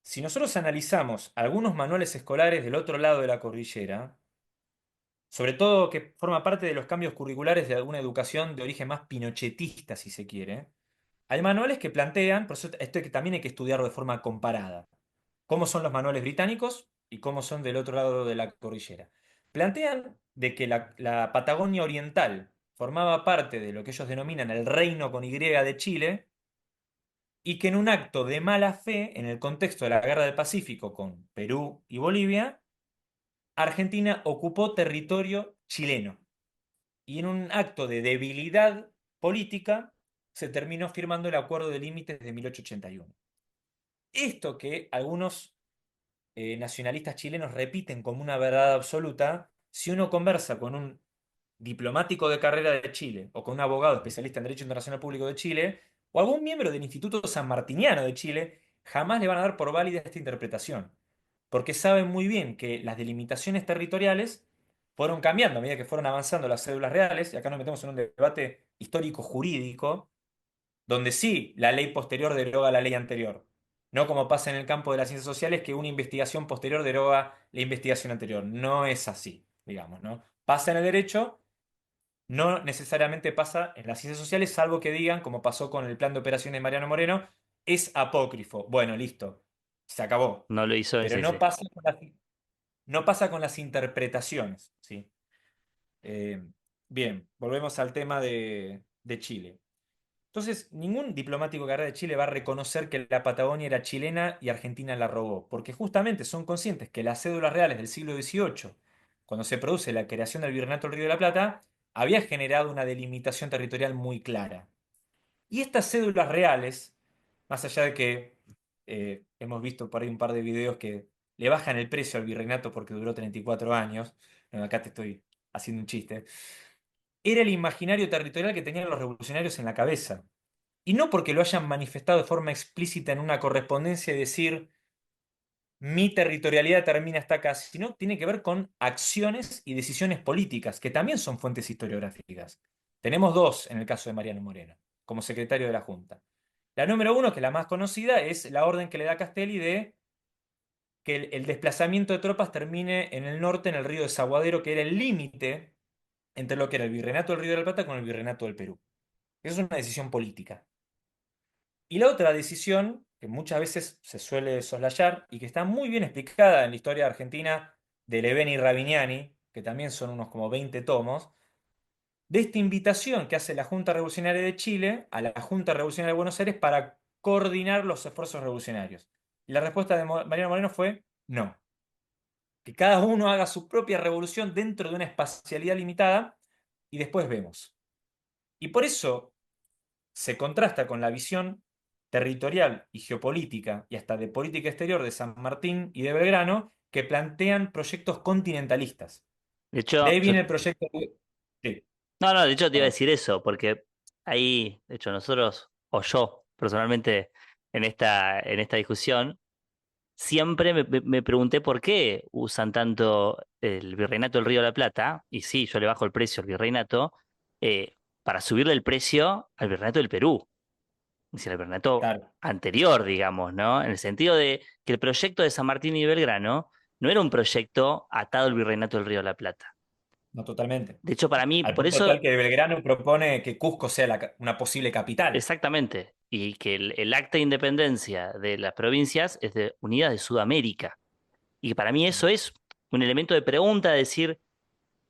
si nosotros analizamos algunos manuales escolares del otro lado de la cordillera, sobre todo que forma parte de los cambios curriculares de alguna educación de origen más pinochetista, si se quiere. Hay manuales que plantean, por eso esto que también hay que estudiarlo de forma comparada, cómo son los manuales británicos y cómo son del otro lado de la cordillera. Plantean de que la Patagonia Oriental formaba parte de lo que ellos denominan el Reino con Y de Chile, y que en un acto de mala fe, en el contexto de la Guerra del Pacífico con Perú y Bolivia, Argentina ocupó territorio chileno. Y en un acto de debilidad política se terminó firmando el Acuerdo de Límites de 1881. Esto que algunos nacionalistas chilenos repiten como una verdad absoluta, si uno conversa con un diplomático de carrera de Chile o con un abogado especialista en Derecho Internacional Público de Chile o algún miembro del Instituto Sanmartiniano de Chile, jamás le van a dar por válida esta interpretación, porque saben muy bien que las delimitaciones territoriales fueron cambiando a medida que fueron avanzando las cédulas reales, y acá nos metemos en un debate histórico-jurídico, donde sí la ley posterior deroga la ley anterior. No como pasa en el campo de las ciencias sociales, que una investigación posterior deroga la investigación anterior. No es así, digamos, ¿no? Pasa en el derecho, no necesariamente pasa en las ciencias sociales, salvo que digan, como pasó con el plan de operaciones de Mariano Moreno, es apócrifo. Bueno, listo, se acabó. No lo hizo Pero ese, no ese. pasa con no pasa con las interpretaciones, ¿sí? Eh, Bien, volvemos al tema de Chile. Entonces, ningún diplomático que agarre de Chile va a reconocer que la Patagonia era chilena y Argentina la robó, porque justamente son conscientes que las cédulas reales del siglo XVIII, cuando se produce la creación del Virreinato del Río de la Plata, había generado una delimitación territorial muy clara. Y estas cédulas reales, más allá de que hemos visto por ahí un par de videos que le bajan el precio al virreinato porque duró 34 años, bueno, acá te estoy haciendo un chiste, era el imaginario territorial que tenían los revolucionarios en la cabeza. Y no porque lo hayan manifestado de forma explícita en una correspondencia y decir mi territorialidad termina hasta acá, sino tiene que ver con acciones y decisiones políticas, que también son fuentes historiográficas. Tenemos dos en el caso de Mariano Moreno, como secretario de la Junta. La número uno, que es la más conocida, es la orden que le da Castelli de que el desplazamiento de tropas termine en el norte, en el río de Desaguadero, que era el límite entre lo que era el Virreinato del Río de la Plata con el Virreinato del Perú. Esa es una decisión política. Y la otra decisión, que muchas veces se suele soslayar y que está muy bien explicada en la historia argentina de Leveni y Ravignani, que también son unos como 20 tomos, de esta invitación que hace la Junta Revolucionaria de Chile a la Junta Revolucionaria de Buenos Aires para coordinar los esfuerzos revolucionarios. Y la respuesta de Mariano Moreno fue no, que cada uno haga su propia revolución dentro de una espacialidad limitada y después vemos. Y por eso se contrasta con la visión territorial y geopolítica y hasta de política exterior de San Martín y de Belgrano, que plantean proyectos continentalistas. De De hecho, ahí viene el proyecto Sí, no, no, de hecho te iba a perdón. decir eso, porque ahí, de hecho, nosotros, o yo, personalmente, en esta discusión, siempre me pregunté por qué usan tanto el virreinato del Río de la Plata, y sí, yo le bajo el precio al virreinato, para subirle el precio al virreinato del Perú, es decir, al virreinato Claro, anterior, digamos, ¿no? En el sentido de que el proyecto de San Martín y Belgrano no era un proyecto atado al virreinato del Río de la Plata. no totalmente. De hecho, para mí, Al por punto eso, tal que Belgrano propone que Cusco sea una posible capital. exactamente, y que el acta de independencia de las provincias es de Unidas de Sudamérica. Y para mí eso es un elemento de pregunta, decir,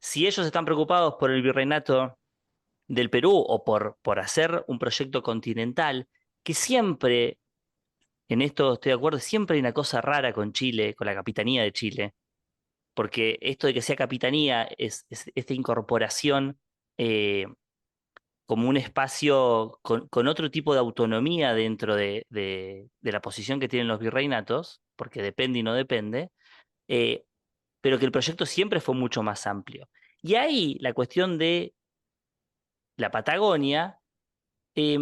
si ellos están preocupados por el virreinato del Perú o por hacer un proyecto continental, que siempre, en esto estoy de acuerdo, siempre hay una cosa rara con Chile, con la capitanía de Chile, porque esto de que sea capitanía es esta incorporación como un espacio con otro tipo de autonomía dentro de la posición que tienen los virreinatos, porque depende y no depende, eh, pero que el proyecto siempre fue mucho más amplio. Y ahí la cuestión de la Patagonia, eh,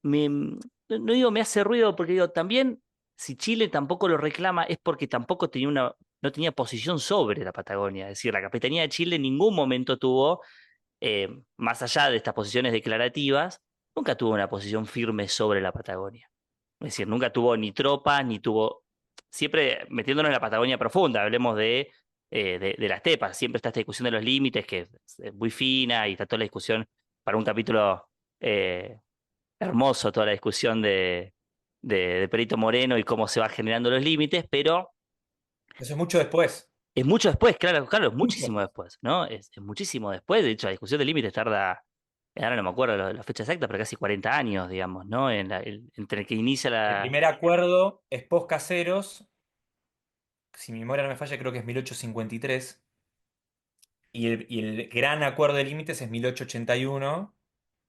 no digo me hace ruido, porque digo, también si Chile tampoco lo reclama es porque tampoco tenía no tenía posición sobre la Patagonia. Es decir, la Capitanía de Chile en ningún momento tuvo, más allá de estas posiciones declarativas, nunca tuvo una posición firme sobre la Patagonia. Es decir, nunca tuvo ni tropas, ni tuvo, siempre metiéndonos en la Patagonia profunda, hablemos de las estepas, siempre está esta discusión de los límites, que es muy fina, y está toda la discusión para un capítulo eh, hermoso, toda la discusión de Perito Moreno y cómo se va generando los límites, pero Eso es mucho después. es mucho después, claro, claro, es Mucho muchísimo después. después, ¿no? Es muchísimo después, de hecho, la discusión de límites tarda. ahora no me acuerdo la fecha exacta, pero casi 40 años, digamos, ¿no? Entre que inicia El la... primer acuerdo es post-Caseros, si mi memoria no me falla, creo que es 1853, y el gran acuerdo de límites es 1881.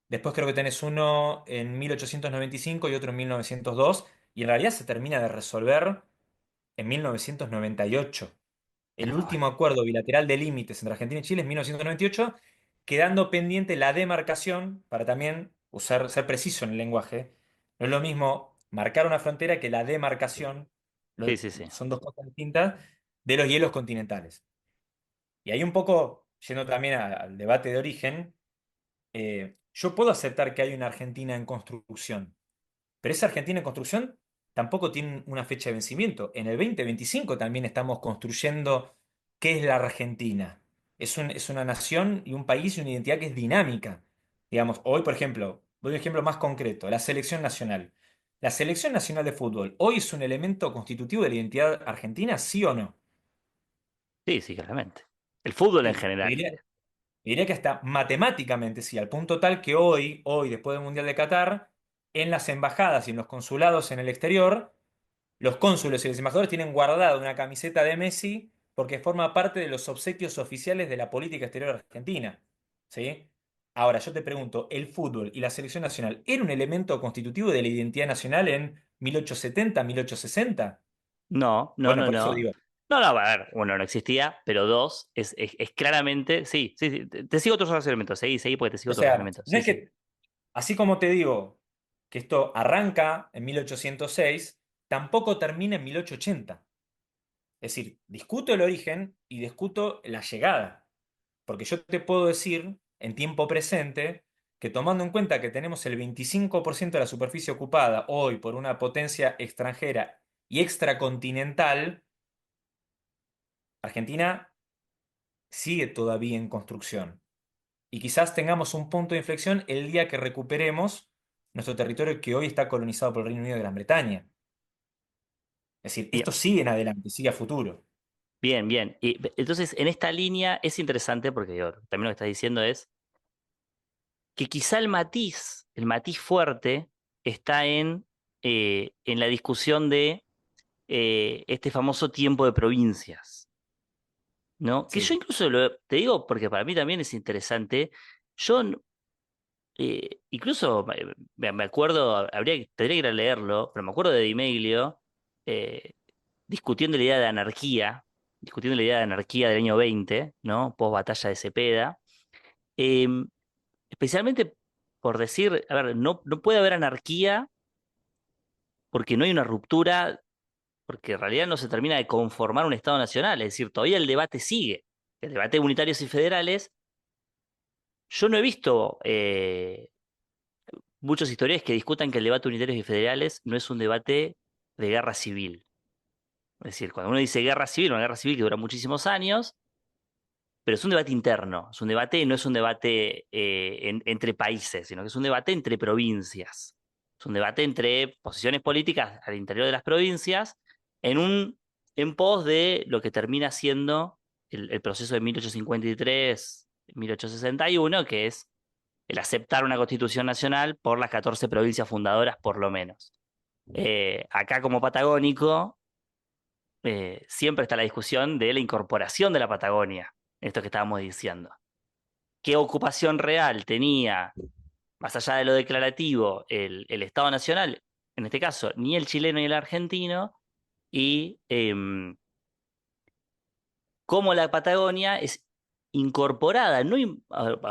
Después creo que tenés uno en 1895 y otro en 1902, y en realidad se termina de resolver en 1998. El Ah, bueno. último acuerdo bilateral de límites entre Argentina y Chile es 1998, quedando pendiente la demarcación, para también ser preciso en el lenguaje. No es lo mismo marcar una frontera que la demarcación, Sí, sí, sí. son dos cosas distintas, de los hielos continentales. Y ahí un poco, yendo también al debate de origen, yo puedo aceptar que hay una Argentina en construcción, pero esa Argentina en construcción tampoco tiene una fecha de vencimiento. En el 2025 también estamos construyendo qué es la Argentina. Es una nación y un país y una identidad que es dinámica. Digamos, hoy, por ejemplo, doy un ejemplo más concreto, la selección nacional. ¿La selección nacional de fútbol hoy es un elemento constitutivo de la identidad argentina, sí o no? Sí, sí, claramente. El fútbol en Sí, general. diría que hasta matemáticamente sí, al punto tal que hoy, después del Mundial de Qatar, en las embajadas y en los consulados en el exterior, los cónsules y los embajadores tienen guardada una camiseta de Messi porque forma parte de los obsequios oficiales de la política exterior argentina. ¿Sí? Ahora, yo te pregunto, ¿el fútbol y la selección nacional era un elemento constitutivo de la identidad nacional en 1870, 1860? No, no, Bueno, no, por eso no. digo, No, no, a ver, uno no existía, pero dos, es claramente, sí, sí, sí. Te sigo otros elementos, seguí, seguí porque te sigo o otros sea, elementos. no Sí, es sí. que, así como te digo que esto arranca en 1806, tampoco termina en 1880. Es decir, discuto el origen y discuto la llegada. Porque yo te puedo decir en tiempo presente que tomando en cuenta que tenemos el 25% de la superficie ocupada hoy por una potencia extranjera y extracontinental, Argentina sigue todavía en construcción. Y quizás tengamos un punto de inflexión el día que recuperemos nuestro territorio que hoy está colonizado por el Reino Unido de Gran Bretaña. Es decir, Bien, esto sigue en adelante, sigue a futuro. bien, bien. Y entonces, en esta línea es interesante porque digo, también lo que estás diciendo es que quizá el matiz fuerte está en la discusión de este famoso tiempo de provincias, ¿no? Que yo Sí. incluso te digo porque para mí también es interesante. Yo incluso me acuerdo, tendría que ir a leerlo, pero me acuerdo de Di Meglio eh, discutiendo la idea de anarquía, discutiendo la idea de anarquía del año 20, ¿no? Post batalla de Cepeda. Em, Especialmente por decir, a ver, no puede haber anarquía porque no hay una ruptura, porque en realidad no se termina de conformar un Estado nacional, es decir, todavía el debate sigue, el debate de unitarios y federales. Yo no he visto muchos historiadores que discutan que el debate de unitarios y federales no es un debate de guerra civil. Es decir, cuando uno dice guerra civil, una guerra civil que dura muchísimos años, pero es un debate interno, es un debate, no es un debate entre países, sino que es un debate entre provincias. Es un debate entre posiciones políticas al interior de las provincias en pos de lo que termina siendo el proceso de 1853, 1861, que es el aceptar una constitución nacional por las 14 provincias fundadoras, por lo menos. Acá como patagónico, siempre está la discusión de la incorporación de la Patagonia, esto que estábamos diciendo. ¿Qué ocupación real tenía, más allá de lo declarativo, el Estado Nacional? En este caso, ni el chileno ni el argentino, y cómo la Patagonia es incorporada, no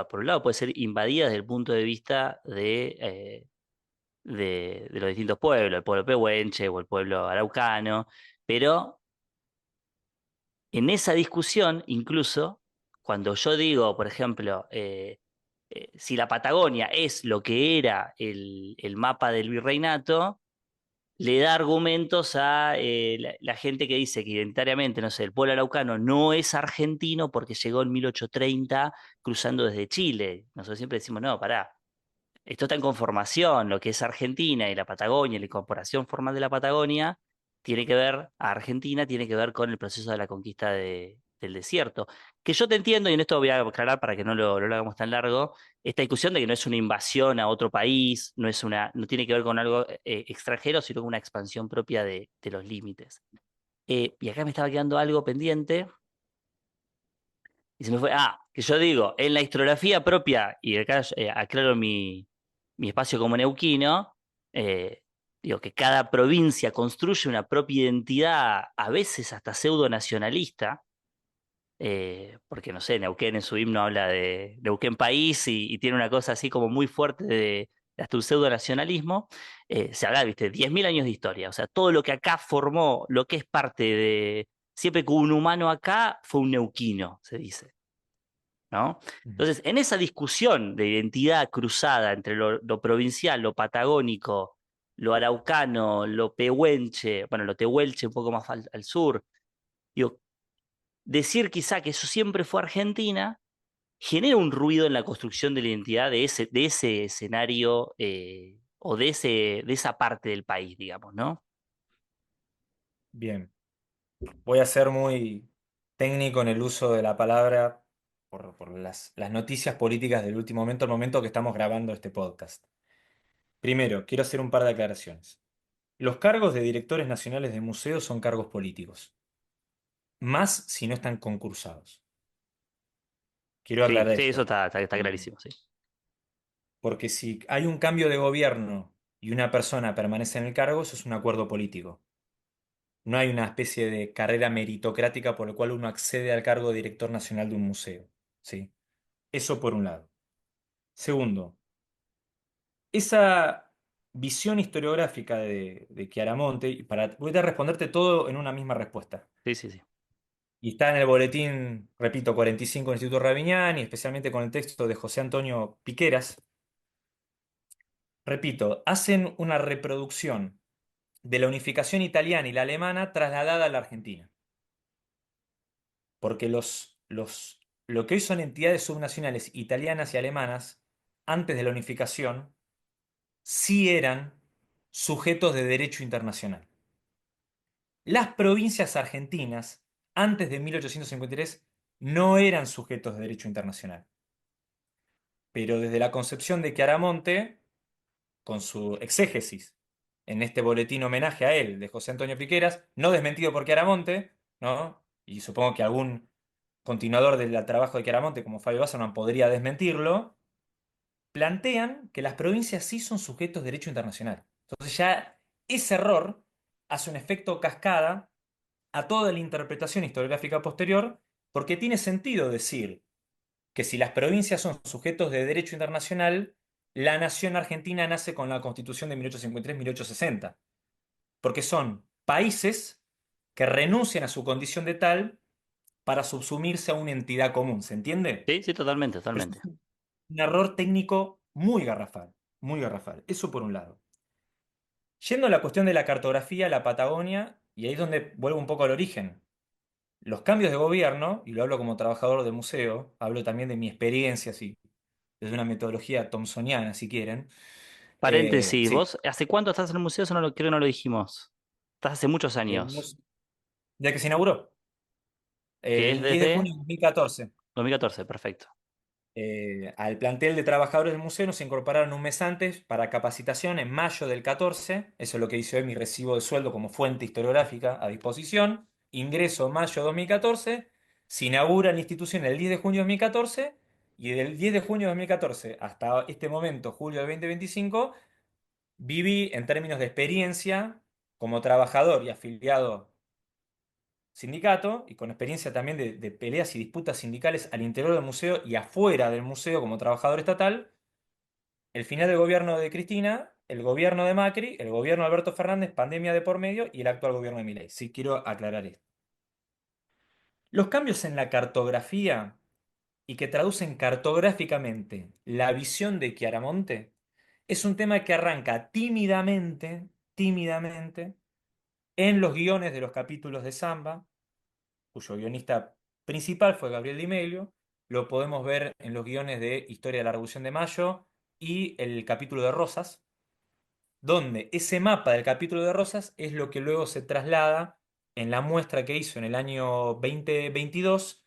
por un lado puede ser invadida desde el punto de vista de los distintos pueblos, el pueblo pehuenche o el pueblo araucano, pero en esa discusión, incluso, cuando yo digo, por ejemplo, si la Patagonia es lo que era el mapa del virreinato, le da argumentos a la gente que dice que identitariamente, no sé, el pueblo araucano no es argentino porque llegó en 1830 cruzando desde Chile. Nosotros siempre decimos, no, pará, esto está en conformación, lo que es Argentina y la Patagonia, la incorporación formal de la Patagonia, tiene que ver, a Argentina tiene que ver con el proceso de la conquista del desierto. Que yo te entiendo, y en esto voy a aclarar para que no lo hagamos tan largo, esta discusión de que no es una invasión a otro país, no tiene que ver con algo extranjero, sino con una expansión propia de los límites. Y acá me estaba quedando algo pendiente, y se me fue, que yo digo, en la historiografía propia, y acá aclaro mi espacio como neuquino, eh, digo que cada provincia construye una propia identidad, a veces hasta pseudo nacionalista, porque no sé, Neuquén en su himno habla de Neuquén país y tiene una cosa así como muy fuerte de hasta un pseudo nacionalismo. Se habla, viste, 10.000 años de historia, o sea, todo lo que acá formó, lo que es parte de, siempre que hubo un humano acá, fue un neuquino, se dice. ¿No? Ujú. Entonces, en esa discusión de identidad cruzada entre lo provincial, lo patagónico, lo araucano, lo pehuenche, bueno, lo tehuelche un poco más al sur, digo, decir quizá que eso siempre fue Argentina genera un ruido en la construcción de la identidad de ese escenario o de esa parte del país, digamos, ¿no? Bien, voy a ser muy técnico en el uso de la palabra por las noticias políticas del último momento, el momento que estamos grabando este podcast. Primero, quiero hacer un par de aclaraciones. Los cargos de directores nacionales de museos son cargos políticos, más si no están concursados. Quiero Sí, aclarar sí, eso esto. está clarísimo, sí. Porque si hay un cambio de gobierno y una persona permanece en el cargo, eso es un acuerdo político. No hay una especie de carrera meritocrática por la cual uno accede al cargo de director nacional de un museo. ¿Sí? Eso por un lado. Segundo, esa visión historiográfica de Chiaramonte, voy a responderte todo en una misma respuesta. Sí, sí, sí. Y está en el boletín, repito, 45 del Instituto Ravignani, especialmente con el texto de José Antonio Piqueras. Repito, hacen una reproducción de la unificación italiana y la alemana trasladada a la Argentina. Porque lo que hoy son entidades subnacionales italianas y alemanas, antes de la unificación, sí eran sujetos de derecho internacional. Las provincias argentinas, antes de 1853, no eran sujetos de derecho internacional. Pero desde la concepción de Chiaramonte, con su exégesis en este boletín homenaje a él de José Antonio Piqueras, no desmentido por Chiaramonte, ¿no? Y supongo que algún continuador del trabajo de Chiaramonte, como Fabio Basserman, podría desmentirlo, plantean que las provincias sí son sujetos de derecho internacional. Entonces ya ese error hace un efecto cascada a toda la interpretación historiográfica posterior, porque tiene sentido decir que si las provincias son sujetos de derecho internacional, la nación argentina nace con la Constitución de 1853-1860, porque son países que renuncian a su condición de tal para subsumirse a una entidad común, ¿se entiende? Sí, sí, totalmente, Pero totalmente. es un error técnico muy garrafal, muy garrafal. Eso por un lado. Yendo a la cuestión de la cartografía, la Patagonia, y ahí es donde vuelvo un poco al origen. Los cambios de gobierno, y lo hablo como trabajador de museo, hablo también de mi experiencia, sí, desde una metodología thomsoniana, si quieren. Paréntesis, Sí, ¿vos hace cuánto estás en el museo? Eso no lo creo que no lo dijimos. Estás hace muchos el años, mus- de que se inauguró, que es el 10 de desde junio de 2014. 2014, perfecto. Al plantel de trabajadores del museo nos incorporaron un mes antes para capacitación en mayo del 14. Eso es lo que dice hoy mi recibo de sueldo como fuente historiográfica a disposición. Ingreso mayo 2014. Se inaugura la institución el 10 de junio de 2014. Y del 10 de junio de 2014 hasta este momento, julio de 2025, viví en términos de experiencia como trabajador y afiliado sindicato y con experiencia también de peleas y disputas sindicales al interior del museo y afuera del museo como trabajador estatal, el final del gobierno de Cristina, el gobierno de Macri, el gobierno de Alberto Fernández, pandemia de por medio y el actual gobierno de Milei. Sí, quiero aclarar esto. Los cambios en la cartografía y que traducen cartográficamente la visión de Chiaramonte es un tema que arranca tímidamente, tímidamente, en los guiones de los capítulos de Samba, cuyo guionista principal fue Gabriel Di Meglio. Lo podemos ver en los guiones de Historia de la Revolución de Mayo y el capítulo de Rosas, donde ese mapa del capítulo de Rosas es lo que luego se traslada en la muestra que hizo en el año 2022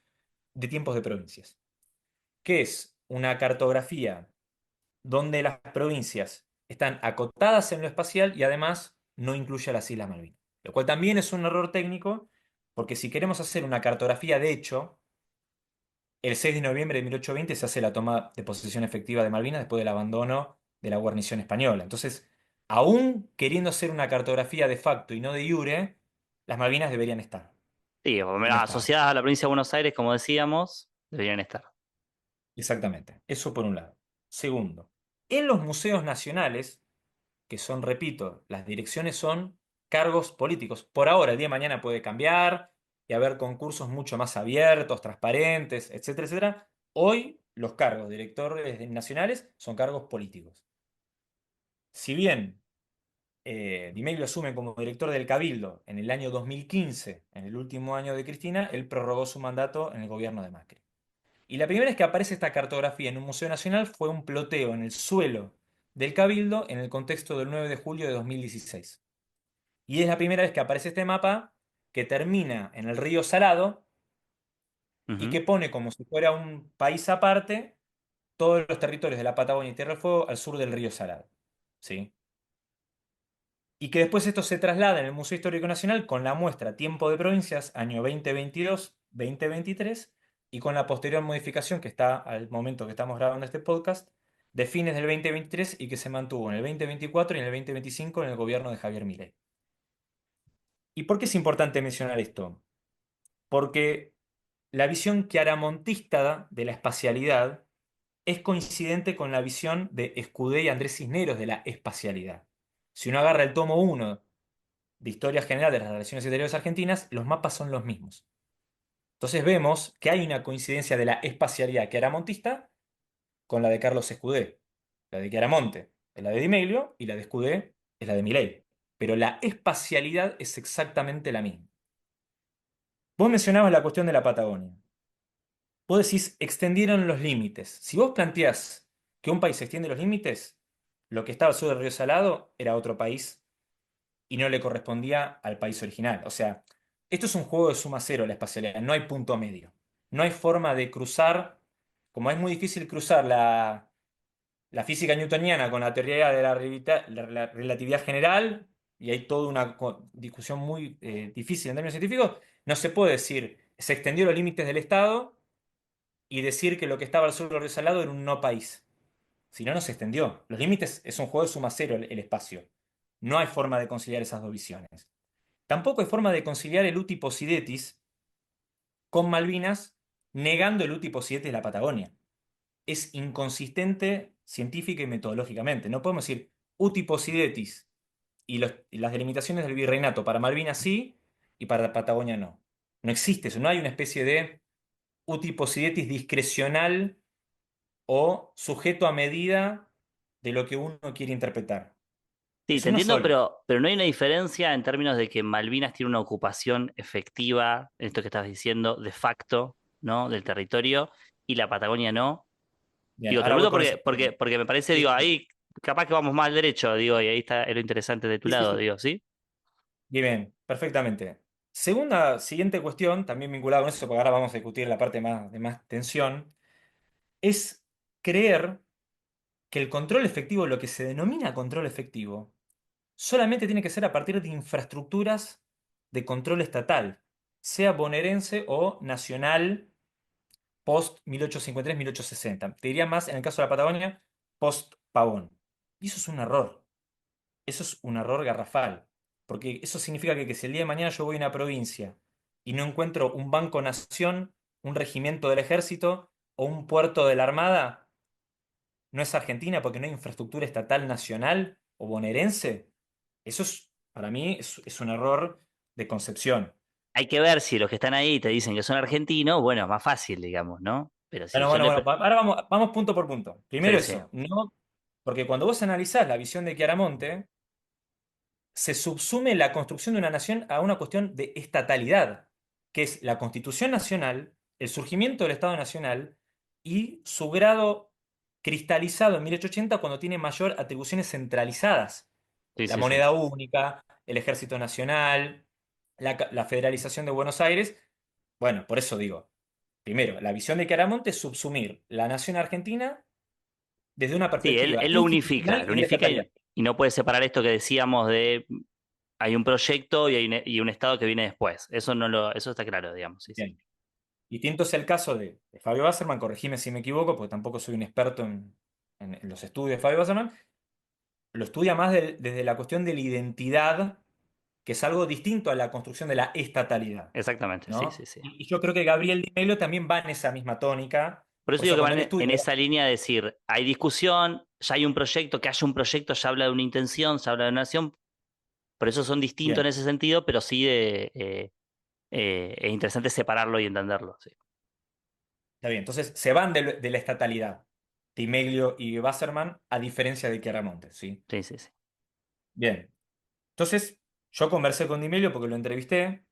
de tiempos de provincias, que es una cartografía donde las provincias están acotadas en lo espacial y además no incluye a las Islas Malvinas. Lo cual también es un error técnico, porque si queremos hacer una cartografía de hecho, el 6 de noviembre de 1820 se hace la toma de posesión efectiva de Malvinas después del abandono de la guarnición española. Entonces, aún queriendo hacer una cartografía de facto y no de iure, las Malvinas deberían estar. Sí, Y no están. asociadas a la provincia de Buenos Aires, como decíamos, deberían estar. Exactamente. Eso por un lado. Segundo, en los museos nacionales, que son, repito, las direcciones son cargos políticos. Por ahora, el día de mañana puede cambiar y haber concursos mucho más abiertos, transparentes, etcétera, etcétera. Hoy los cargos de directores nacionales son cargos políticos. Si bien Di Meglio asume como director del Cabildo en el año 2015, en el último año de Cristina, él prorrogó su mandato en el gobierno de Macri. Y la primera vez que aparece esta cartografía en un museo nacional fue un ploteo en el suelo del Cabildo en el contexto del 9 de julio de 2016. Y es la primera vez que aparece este mapa que termina en el río Salado y Ujú. que pone como si fuera un país aparte todos los territorios de la Patagonia y Tierra del Fuego al sur del río Salado. ¿Sí? Y que después esto se traslada en el Museo Histórico Nacional con la muestra Tiempo de Provincias, año 2022-2023, y con la posterior modificación que está al momento que estamos grabando este podcast, de fines del 2023 y que se mantuvo en el 2024 y en el 2025 en el gobierno de Javier Milei. ¿Y por qué es importante mencionar esto? Porque la visión chiaramontista de la espacialidad es coincidente con la visión de Escudé y Andrés Cisneros de la espacialidad. Si uno agarra el tomo 1 de Historia General de las Relaciones Exteriores Argentinas, los mapas son los mismos. Entonces vemos que hay una coincidencia de la espacialidad chiaramontista con la de Carlos Escudé. La de Chiaramonte es la de Di Meglio y la de Escudé es la de Milei. Pero la espacialidad es exactamente la misma. Vos mencionabas la cuestión de la Patagonia. Vos decís, extendieron los límites. Si vos planteás que un país extiende los límites, lo que estaba al sur del río Salado era otro país y no le correspondía al país original. O sea, esto es un juego de suma cero, la espacialidad. No hay punto medio. No hay forma de cruzar, como es muy difícil cruzar la física newtoniana con la teoría de la relatividad general, y hay toda una discusión muy difícil en términos científicos, no se puede decir, se extendió los límites del Estado y decir que lo que estaba al sur del río Salado era un no país. Si no, no se extendió. Los límites es un juego de suma cero el espacio. No hay forma de conciliar esas dos visiones. Tampoco hay forma de conciliar el uti possidetis con Malvinas negando el uti possidetis de la Patagonia. Es inconsistente científica y metodológicamente. No podemos decir uti possidetis y las delimitaciones del virreinato para Malvinas sí y para la Patagonia no. No existe eso. No hay una especie de uti possidetis discrecional o sujeto a medida de lo que uno quiere interpretar. Sí, Es te uno entiendo, solo. pero no hay una diferencia en términos de que Malvinas tiene una ocupación efectiva, esto que estabas diciendo, de facto, ¿no? Del territorio, y la Patagonia no. Bien, Digo, te ahora voy pregunto con ese punto. porque me parece, Sí, digo, sí. ahí capaz que vamos mal derecho, digo, y ahí está lo interesante de tu Sí, sí, lado, sí. digo, ¿sí? Bien, perfectamente. Siguiente cuestión, también vinculada con eso, porque ahora vamos a discutir la parte más, de más tensión, es creer que el control efectivo, lo que se denomina control efectivo, solamente tiene que ser a partir de infraestructuras de control estatal, sea bonaerense o nacional post 1853-1860. Te diría más, en el caso de la Patagonia, post Pavón. Y eso es un error. Eso es un error garrafal. Porque eso significa que si el día de mañana yo voy a una provincia y no encuentro un banco nación, un regimiento del ejército o un puerto de la armada, no es Argentina porque no hay infraestructura estatal nacional o bonaerense. Eso es, para mí, es un error de concepción. Hay que ver si los que están ahí te dicen que son argentinos, bueno, es más fácil, digamos, ¿no? Pero si Bueno, yo bueno, le... bueno, ahora vamos punto por punto. Primero Sí, sí. eso, no, porque cuando vos analizás la visión de Chiaramonte, se subsume la construcción de una nación a una cuestión de estatalidad, que es la Constitución Nacional, el surgimiento del Estado Nacional y su grado cristalizado en 1880 cuando tiene mayor atribuciones centralizadas. Sí, La sí, sí. moneda única, el Ejército Nacional, la federalización de Buenos Aires. Bueno, por eso digo, primero, la visión de Chiaramonte es subsumir la nación argentina desde una Sí, perspectiva él institucional lo en la unifica estatalidad. y no puede separar esto que decíamos de hay un proyecto y un Estado que viene después. Eso está claro, digamos. Sí, sí. Bien. Distinto es el caso de Fabio Wasserman, corregime si me equivoco, porque tampoco soy un experto en los estudios de Fabio Wasserman, lo estudia más desde la cuestión de la identidad, que es algo distinto a la construcción de la estatalidad, Exactamente, sí, ¿no? sí, sí. Y yo creo que Gabriel Di Melo también va en esa misma tónica. Por eso Por digo eso que cuando van él en estudia, esa línea de decir, hay discusión, ya hay un proyecto, que haya un proyecto ya habla de una intención, se habla de una nación, por eso son distintos en bien, ese sentido, pero sí es interesante separarlo y entenderlo. Sí, está bien. Entonces se van de la estatalidad, Di Meglio y Wasserman, a diferencia de Chiaramonte, ¿sí? sí, sí, sí. Bien. Entonces, yo conversé con Di Meglio porque lo entrevisté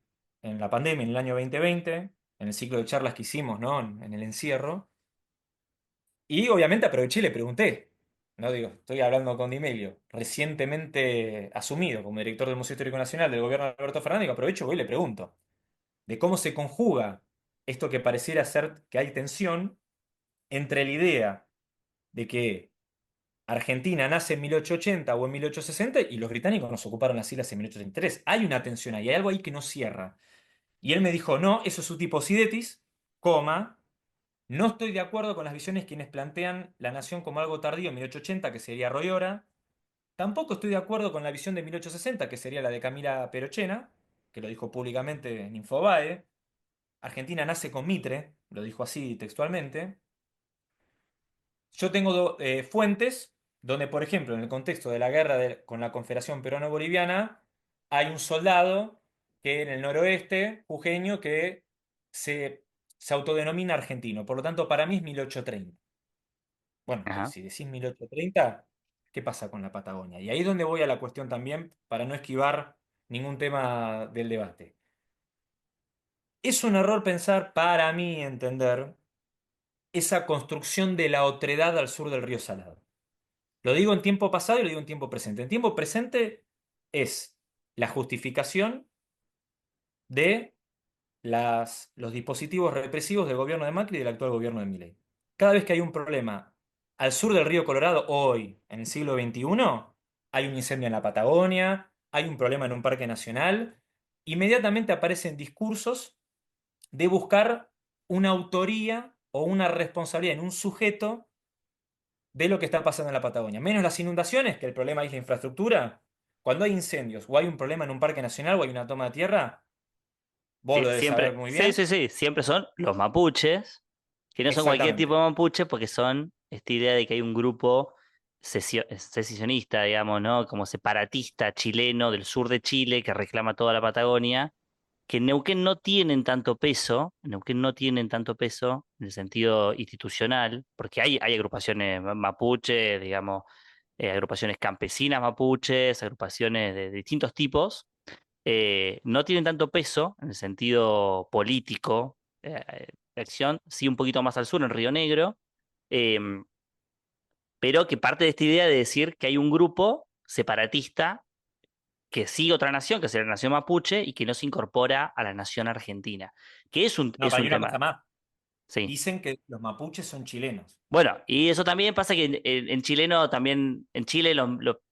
en la pandemia, en el año 2020, en el ciclo de charlas que hicimos, ¿no? En el encierro. Y obviamente aproveché y le pregunté, ¿no? Digo, estoy hablando con Di Meglio, recientemente asumido como director del Museo Histórico Nacional del gobierno de Alberto Fernández, digo, aprovecho voy y le pregunto de cómo se conjuga esto que pareciera ser que hay tensión entre la idea de que Argentina nace en 1880 o en 1860 y los británicos nos ocuparon las islas en 1833. Hay una tensión ahí, hay algo ahí que no cierra. Y él me dijo, no, eso es su tipo Sidetis, coma, no estoy de acuerdo con las visiones quienes plantean la nación como algo tardío en 1880, que sería Royora. Tampoco estoy de acuerdo con la visión de 1860, que sería la de Camila Perochena, que lo dijo públicamente en Infobae. Argentina nace con Mitre, lo dijo así textualmente. Yo tengo fuentes donde, por ejemplo, en el contexto de la guerra con la Confederación Peruano-Boliviana, hay un soldado que en el noroeste, jujeño, que se autodenomina argentino. Por lo tanto, para mí es 1830. Bueno, pero Ajá. si decís 1830, ¿qué pasa con la Patagonia? Y ahí es donde voy a la cuestión también, para no esquivar ningún tema del debate. Es un error pensar, para mí entender, esa construcción de la otredad al sur del río Salado. Lo digo en tiempo pasado y lo digo en tiempo presente. En tiempo presente es la justificación de los dispositivos represivos del gobierno de Macri y del actual gobierno de Milei. Cada vez que hay un problema al sur del río Colorado, hoy, en el siglo XXI, hay un incendio en la Patagonia, hay un problema en un parque nacional, inmediatamente aparecen discursos de buscar una autoría o una responsabilidad en un sujeto de lo que está pasando en la Patagonia. Menos las inundaciones, que el problema es la infraestructura. Cuando hay incendios o hay un problema en un parque nacional o hay una toma de tierra, vos lo debes saber muy Sí, bien. sí, sí, siempre son los mapuches, que no son cualquier tipo Exactamente. de mapuche, porque son esta idea de que hay un grupo secesionista, digamos, ¿no? Como separatista chileno del sur de Chile que reclama toda la Patagonia, que en Neuquén no tienen tanto peso, en Neuquén no tienen tanto peso en el sentido institucional, porque hay agrupaciones mapuche, digamos, agrupaciones campesinas mapuches, agrupaciones de distintos tipos, no tienen tanto peso en el sentido político de acción, sí un poquito más al sur, en Río Negro, em, pero que parte de esta idea de decir que hay un grupo separatista que sigue otra nación, que es la nación mapuche, y que no se incorpora a la nación argentina, que No, es para un mí una cosa tema, más. sí. Dicen que los mapuches son chilenos. Bueno, y eso también pasa que en chileno también, en Chile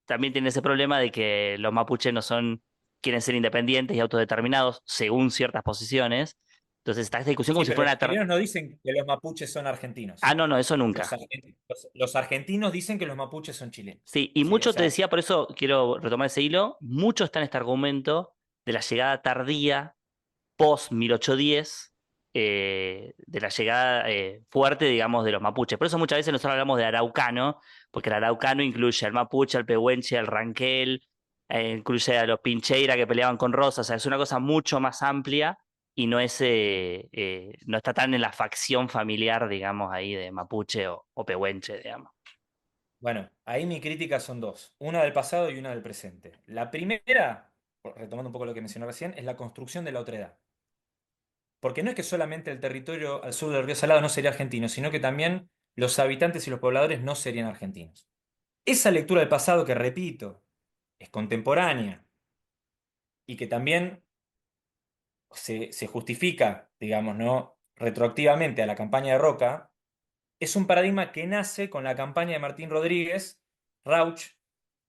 también tiene ese problema de que los mapuches no son, quieren ser independientes y autodeterminados según ciertas posiciones. Entonces está esta discusión como Sí, si pero fuera los una... chilenos no dicen que los mapuches son Ah, argentinos. no, no, eso Los, nunca. argen- los argentinos dicen que los mapuches son chilenos. Sí, y Sí, o mucho te sea, decía, por eso quiero retomar ese hilo, mucho está en este argumento de la llegada tardía post 1810, de la llegada fuerte, digamos, de los mapuches. Por eso muchas veces nosotros hablamos de araucano, porque el araucano incluye al mapuche, al pehuenche, al ranquel, incluye a los pincheira que peleaban con Rosas, o sea, es una cosa mucho más amplia y no está tan en la facción familiar, digamos, ahí de mapuche o pehuenche, digamos. bueno, ahí mi crítica son dos, una del pasado y una del presente. La primera, retomando un poco lo que mencioné recién, es la construcción de la otredad. Porque no es que solamente el territorio al sur del río Salado no sería argentino, sino que también los habitantes y los pobladores no serían argentinos. Esa lectura del pasado, que repito, es contemporánea y que también se justifica, digamos, ¿no? Retroactivamente a la campaña de Roca, es un paradigma que nace con la campaña de Martín Rodríguez, Rauch,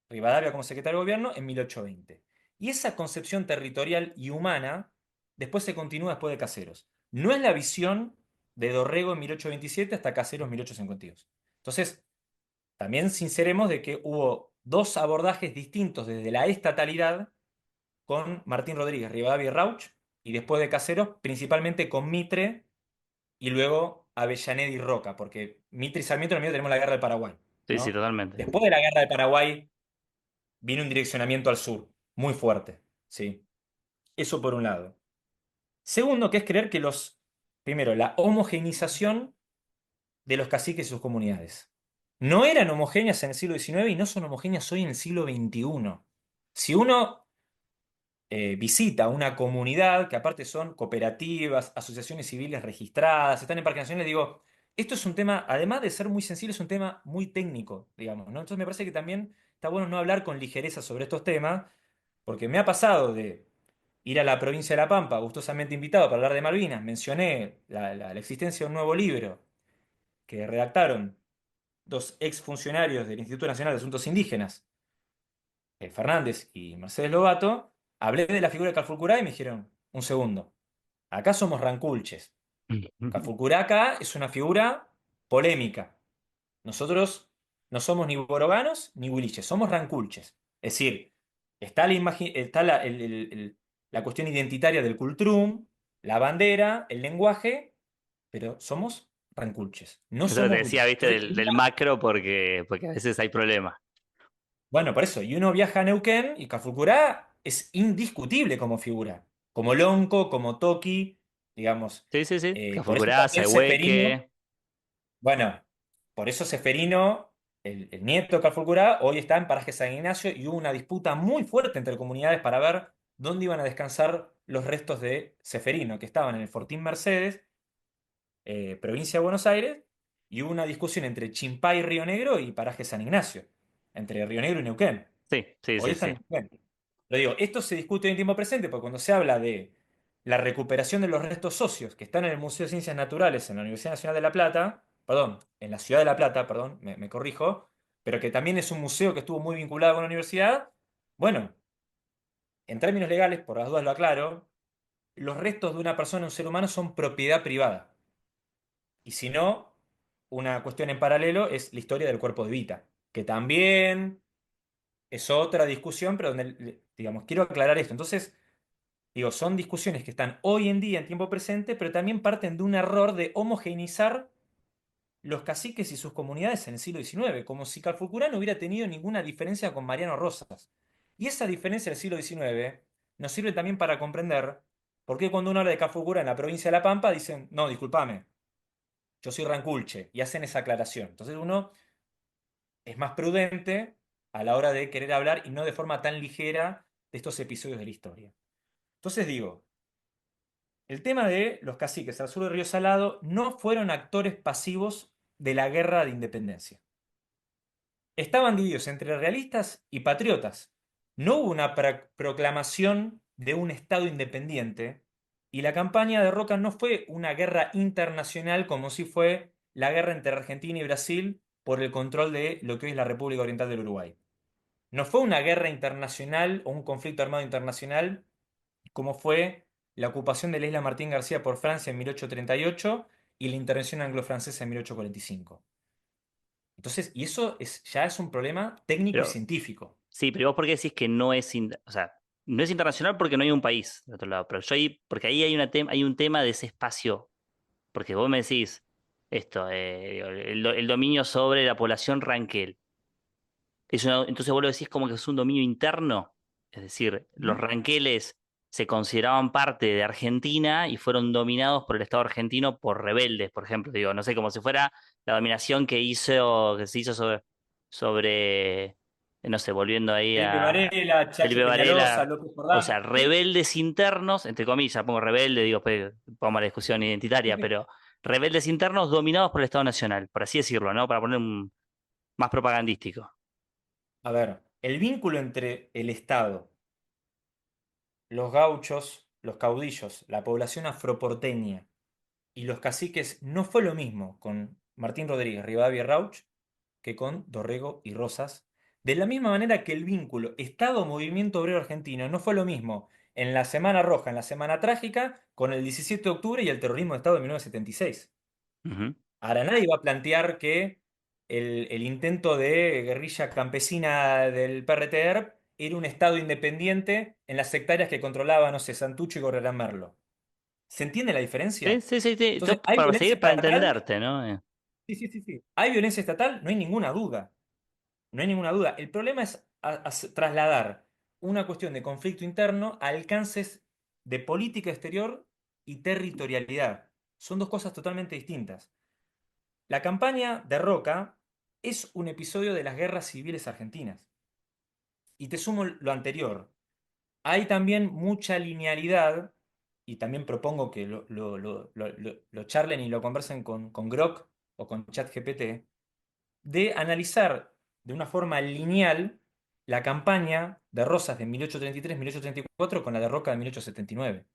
Rivadavia como secretario de gobierno en 1820. Y esa concepción territorial y humana después se continúa después de Caseros. No es la visión de Dorrego en 1827 hasta Caseros en 1852. Entonces, también sinceremos de que hubo dos abordajes distintos desde la estatalidad con Martín Rodríguez, Rivadavia y Rauch, y después de Caseros, principalmente con Mitre y luego Avellaneda y Roca, porque Mitre y Sarmiento en el medio tenemos la guerra del Paraguay, Sí, sí, ¿no? totalmente. Después de la guerra del Paraguay viene un direccionamiento al sur, muy fuerte, ¿sí? Eso por un lado. Segundo, que es creer que primero, la homogeneización de los caciques y sus comunidades. No eran homogéneas en el siglo XIX y no son homogéneas hoy en el siglo XXI. Si uno visita una comunidad, que aparte son cooperativas, asociaciones civiles registradas, están en parques nacionales, digo, esto es un tema, además de ser muy sensible, es un tema muy técnico, digamos, ¿no? Entonces me parece que también está bueno no hablar con ligereza sobre estos temas, porque me ha pasado de ir a la provincia de La Pampa, gustosamente invitado para hablar de Malvinas, mencioné la existencia de un nuevo libro que redactaron dos exfuncionarios del Instituto Nacional de Asuntos Indígenas, Fernández y Mercedes Lobato, hablé de la figura de Calfulcurá y me dijeron, un segundo, acá somos ranculches. Calfulcurá acá es una figura polémica. Nosotros no somos ni boroganos ni huiliches, somos ranculches. Es decir, está la cuestión identitaria del cultrum, la bandera, el lenguaje, pero somos ranculches, no Eso que te somos decía, huiliches. viste, Entonces, del macro porque a veces hay problemas. bueno, por eso, y uno viaja a Neuquén y Cafulcurá es indiscutible como figura, como Lonco, como Toki, digamos. Sí, sí, sí. Por eso Cafulcurá, también Seferino, Sahueque. bueno, por eso Seferino, el nieto de Cafulcurá, hoy está en Paraje San Ignacio y hubo una disputa muy fuerte entre comunidades para ver dónde iban a descansar los restos de Seferino, que estaban en el Fortín Mercedes, provincia de Buenos Aires, y hubo una discusión entre Chimpá y Río Negro y Paraje San Ignacio, entre Río Negro y Neuquén. Sí, sí, Hoy sí, están sí. en Neuquén. Lo digo, esto se discute en tiempo presente porque cuando se habla de la recuperación de los restos óseos que están en el Museo de Ciencias Naturales en la Universidad Nacional de La Plata, perdón, en la Ciudad de La Plata, perdón, me corrijo, pero que también es un museo que estuvo muy vinculado con la universidad, bueno, en términos legales, por las dudas lo aclaro, los restos de una persona, un ser humano, son propiedad privada. Y si no, una cuestión en paralelo es la historia del cuerpo de Vita, que también es otra discusión, pero donde, digamos, quiero aclarar esto. Entonces, digo, son discusiones que están hoy en día en tiempo presente, pero también parten de un error de homogeneizar los caciques y sus comunidades en el siglo XIX, como si Calfucurá no hubiera tenido ninguna diferencia con Mariano Rosas. Y esa diferencia del siglo XIX nos sirve también para comprender por qué cuando uno habla de Calfucurá en la provincia de La Pampa dicen, no, discúlpame, yo soy Ranculche, y hacen esa aclaración. Entonces uno es más prudente a la hora de querer hablar y no de forma tan ligera de estos episodios de la historia. Entonces digo, el tema de los caciques al sur del río Salado no fueron actores pasivos de la guerra de independencia. Estaban divididos entre realistas y patriotas. No hubo una proclamación de un Estado independiente y la campaña de Roca no fue una guerra internacional como si fue la guerra entre Argentina y Brasil por el control de lo que hoy es la República Oriental del Uruguay. No fue una guerra internacional o un conflicto armado internacional como fue la ocupación de la isla Martín García por Francia en 1838 y la intervención anglo-francesa en 1845. Entonces, y eso ya es un problema técnico y Pero, científico. sí, pero vos por qué decís que no es, o sea, no es internacional porque no hay un país de otro lado. Pero yo ahí, porque ahí hay hay un tema de ese espacio. Porque vos me decís esto, el dominio sobre la población ranquel. Entonces vos lo decís como que es un dominio interno. Es decir, los ¿Mm? ranqueles se consideraban parte de Argentina y fueron dominados por el Estado argentino por rebeldes, por ejemplo. Digo, no sé, como si fuera la dominación que se hizo sobre, no sé, volviendo ahí Felipe a Varela, Chachi Felipe Peñalosa, Varela. López O Jordán. sea, rebeldes internos, entre comillas, pongo rebelde, digo, pues, pongo la discusión identitaria, pero rebeldes internos dominados por el Estado Nacional, por así decirlo, ¿no? Para poner un más propagandístico. A ver, el vínculo entre el Estado, los gauchos los caudillos, la población afroporteña y los caciques no fue lo mismo con Martín Rodríguez, Rivadavia y Rauch que con Dorrego y Rosas. De la misma manera que el vínculo Estado-Movimiento Obrero Argentino no fue lo mismo en la Semana Roja, en la Semana Trágica, con el 17 de octubre y el terrorismo de Estado de 1976. Ujú. Ahora nadie va a plantear que el intento de guerrilla campesina del PRTR era un Estado independiente en las hectáreas que controlaba, no sé, Santucho y Gorrerán Merlo. ¿Se entiende la Sí, diferencia? sí, sí, sí. Entonces, ¿hay Para violencia seguir, para estatal? entenderte, ¿no? Sí, sí, sí, sí. ¿Hay violencia estatal? No hay ninguna duda. No hay ninguna duda. El problema es trasladar una cuestión de conflicto interno a alcances de política exterior y territorialidad. Son dos cosas totalmente distintas. La campaña de Roca es un episodio de las guerras civiles argentinas. Y te sumo lo anterior. Hay también mucha linealidad, y también propongo que lo charlen y lo conversen con Grok o con ChatGPT, de analizar de una forma lineal la campaña de Rosas de 1833-1834 con la de Roca de 1879,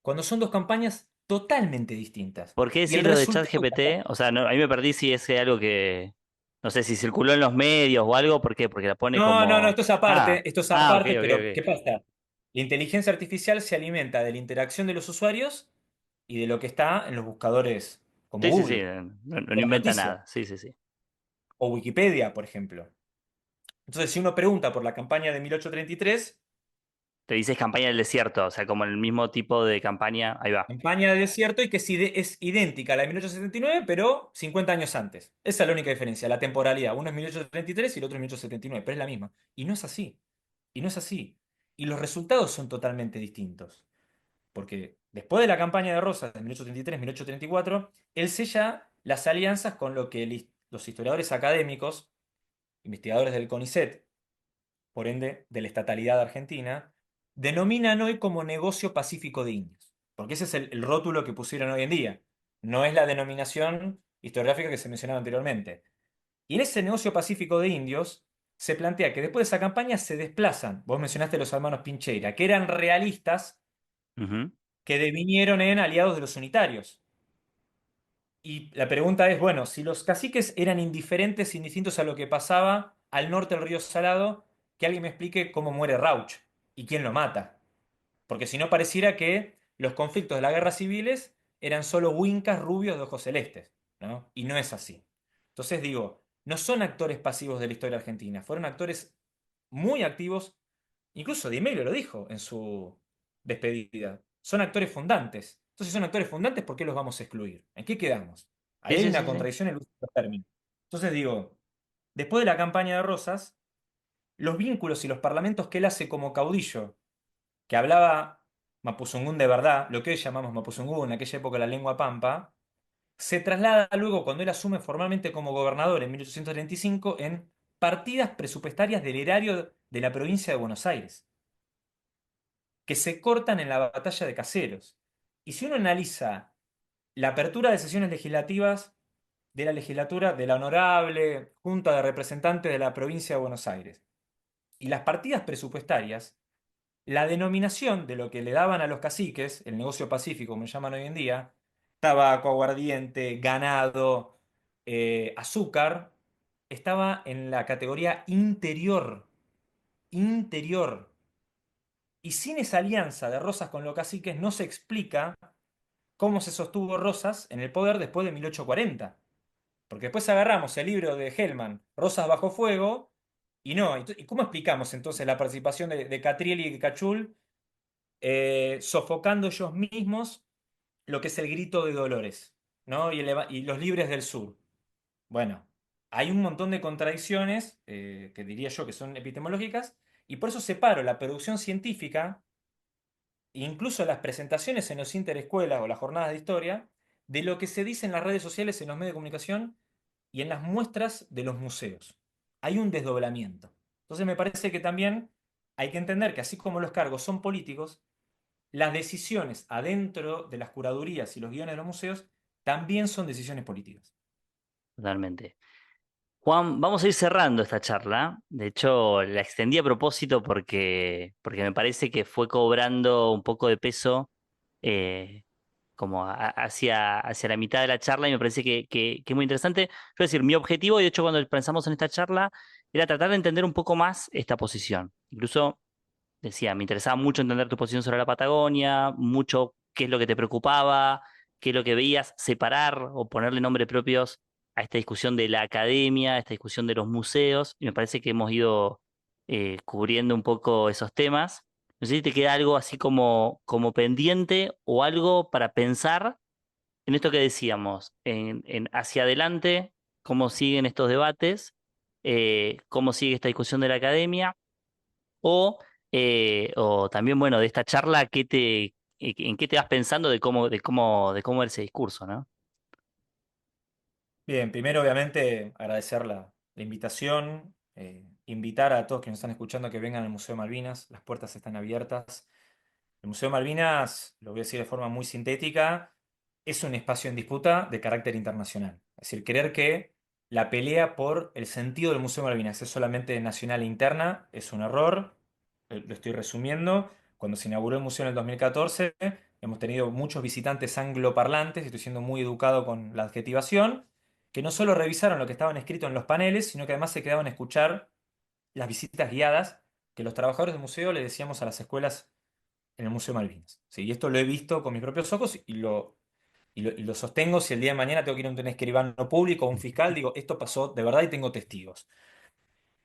cuando son dos campañas totalmente distintas. ¿Por qué Y el decís lo de resultado... ChatGPT? O sea, no, a mí me perdí si es algo que, no sé, si circuló en los medios o algo, ¿por qué? Porque la pone No, no, no, como... esto es Ok, aparte, ok, pero ¿qué ok. pasa? La inteligencia artificial se alimenta de la interacción de los usuarios y de lo que está en los buscadores como Sí, sí, sí, Google, no de las inventa noticias, nada. Sí, sí, sí. o Wikipedia, por ejemplo. Entonces, si uno pregunta por la campaña de 1833, Te dices campaña del desierto, o sea, como el mismo tipo de campaña. Ahí va. campaña de desierto y que es idéntica a la de 1879, pero 50 años antes. Esa es la única diferencia, la temporalidad. Uno es 1833 y el otro es 1879, pero es la misma. Y no es así. Y no es así. Y los resultados son totalmente distintos. Porque después de la campaña de Rosas de 1833-1834, él sella las alianzas con lo que los historiadores académicos, investigadores del CONICET, por ende de la estatalidad argentina, denominan hoy como negocio pacífico de indios. Porque ese es el rótulo que pusieron hoy en día. No es la denominación historiográfica que se mencionaba anteriormente. Y en ese negocio pacífico de indios se plantea que después de esa campaña se desplazan. Vos mencionaste a los hermanos Pincheira, que eran realistas Ujú. que devinieron en aliados de los unitarios. Y la pregunta es, bueno, si los caciques eran indiferentes, indistintos a lo que pasaba al norte del río Salado, que alguien me explique cómo muere Rauch y quién lo mata. Porque si no pareciera que los conflictos de las guerras civiles eran solo huincas rubios de ojos celestes, ¿no? Y no es así. Entonces digo, no son actores pasivos de la historia argentina, fueron actores muy activos. Incluso Di Meglio lo dijo en su despedida. Son actores fundantes. Entonces, si son actores fundantes, ¿por qué los vamos a excluir? ¿En qué quedamos? Ahí Sí, hay sí, una sí, sí. contradicción en el uso de los términos. Entonces digo, después de la campaña de Rosas, los vínculos y los parlamentos que él hace como caudillo, que hablaba mapuzungún de verdad, lo que hoy llamamos mapuzungún, en aquella época la lengua pampa, se traslada luego, cuando él asume formalmente como gobernador en 1835, en partidas presupuestarias del erario de la provincia de Buenos Aires, que se cortan en la batalla de Caseros. Y si uno analiza la apertura de sesiones legislativas de la legislatura de la Honorable Junta de Representantes de la provincia de Buenos Aires y las partidas presupuestarias, la denominación de lo que le daban a los caciques, el negocio pacífico, como le llaman hoy en día, tabaco, aguardiente, ganado, azúcar, estaba en la categoría interior. Interior. Y sin esa alianza de Rosas con los caciques no se explica cómo se sostuvo Rosas en el poder después de 1840. Porque después agarramos el libro de Hellman, Rosas bajo fuego, y no. ¿Y cómo explicamos entonces la participación de Catriel y Cachul sofocando ellos mismos lo que es el grito de Dolores, ¿no? Y los libres del sur? Bueno, hay un montón de contradicciones que diría yo que son epistemológicas, y por eso separo la producción científica, incluso las presentaciones en los interescuelas o las jornadas de historia, de lo que se dice en las redes sociales, en los medios de comunicación y en las muestras de los museos. Hay un desdoblamiento. Entonces me parece que también hay que entender que así como los cargos son políticos, las decisiones adentro de las curadurías y los guiones de los museos también son decisiones políticas. Totalmente. Juan, vamos a ir cerrando esta charla. De hecho, la extendí a propósito porque me parece que fue cobrando un poco de peso como hacia la mitad de la charla y me parece que es muy interesante. Yo decir, mi objetivo, y de hecho cuando pensamos en esta charla, era tratar de entender un poco más esta posición. Incluso decía, me interesaba mucho entender tu posición sobre la Patagonia, mucho qué es lo que te preocupaba, qué es lo que veías, separar o ponerle nombres propios a esta discusión de la academia, a esta discusión de los museos, y me parece que hemos ido cubriendo un poco esos temas. No sé si te queda algo así como pendiente o algo para pensar en esto que decíamos, en hacia adelante, cómo siguen estos debates, cómo sigue esta discusión de la academia o también, bueno, de esta charla, ¿en qué te vas pensando de cómo ver ese discurso, ¿no? Bien, primero obviamente agradecer la invitación, invitar a todos que nos están escuchando que vengan al Museo de Malvinas, las puertas están abiertas. El Museo de Malvinas, lo voy a decir de forma muy sintética, es un espacio en disputa de carácter internacional. Es decir, creer que la pelea por el sentido del Museo de Malvinas es solamente nacional e interna es un error. Lo estoy resumiendo. Cuando se inauguró el museo en el 2014, hemos tenido muchos visitantes angloparlantes, estoy siendo muy educado con la adjetivación, que no solo revisaron lo que estaban escrito en los paneles, sino que además se quedaban a escuchar las visitas guiadas que los trabajadores del museo le decíamos a las escuelas en el Museo Malvinas. ¿Sí? Y esto lo he visto con mis propios ojos y lo sostengo. Si el día de mañana tengo que ir a un escribano público o un fiscal, digo, esto pasó de verdad y tengo testigos.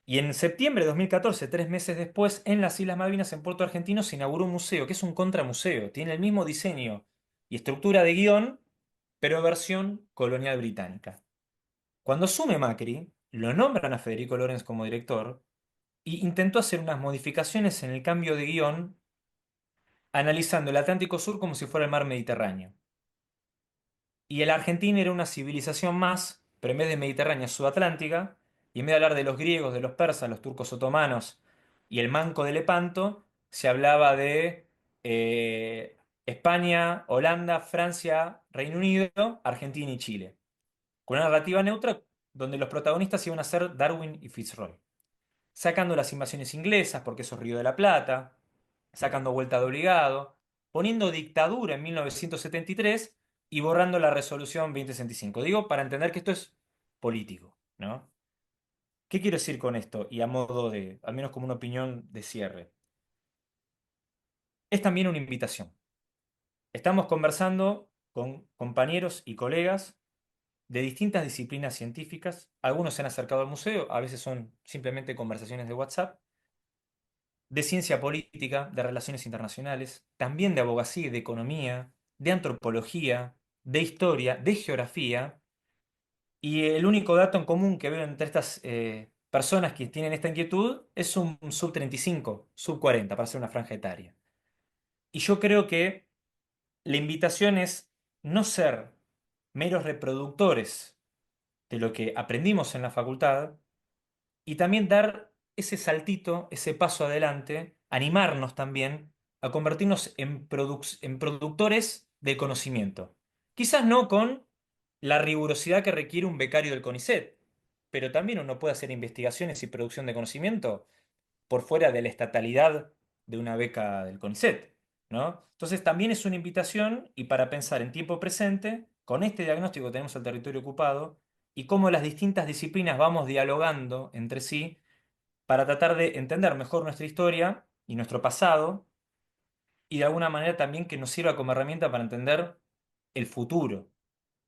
Y en septiembre de 2014, 3 meses después, en las Islas Malvinas, en Puerto Argentino, se inauguró un museo, que es un contramuseo. Tiene el mismo diseño y estructura de guión, pero versión colonial británica. Cuando asume Macri, lo nombran a Federico Lorenz como director y intentó hacer unas modificaciones en el cambio de guión, analizando el Atlántico Sur como si fuera el mar Mediterráneo. Y el Argentina era una civilización más, pero en vez de mediterránea, subatlántica, y en vez de hablar de los griegos, de los persas, los turcos otomanos y el Manco de Lepanto, se hablaba de España, Holanda, Francia, Reino Unido, Argentina y Chile. Con una narrativa neutra donde los protagonistas iban a ser Darwin y Fitzroy. Sacando las invasiones inglesas, porque eso es Río de la Plata, sacando vuelta de obligado, poniendo dictadura en 1973 y borrando la resolución 2065. Digo, para entender que esto es político, ¿no? ¿Qué quiero decir con esto? Y a modo de, al menos como una opinión de cierre. Es también una invitación. Estamos conversando con compañeros y colegas de distintas disciplinas científicas. Algunos se han acercado al museo, a veces son simplemente conversaciones de WhatsApp, de ciencia política, de relaciones internacionales, también de abogacía, de economía, de antropología, de historia, de geografía. Y el único dato en común que veo entre estas personas que tienen esta inquietud es un sub 35, sub 40, para ser una franja etaria. Y yo creo que la invitación es no ser meros reproductores de lo que aprendimos en la facultad, y también dar ese saltito, ese paso adelante, animarnos también a convertirnos en productores del conocimiento. Quizás no con la rigurosidad que requiere un becario del CONICET, pero también uno puede hacer investigaciones y producción de conocimiento por fuera de la estatalidad de una beca del CONICET, ¿no? Entonces también es una invitación y para pensar en tiempo presente, con este diagnóstico que tenemos al territorio ocupado y cómo las distintas disciplinas vamos dialogando entre sí para tratar de entender mejor nuestra historia y nuestro pasado y de alguna manera también que nos sirva como herramienta para entender el futuro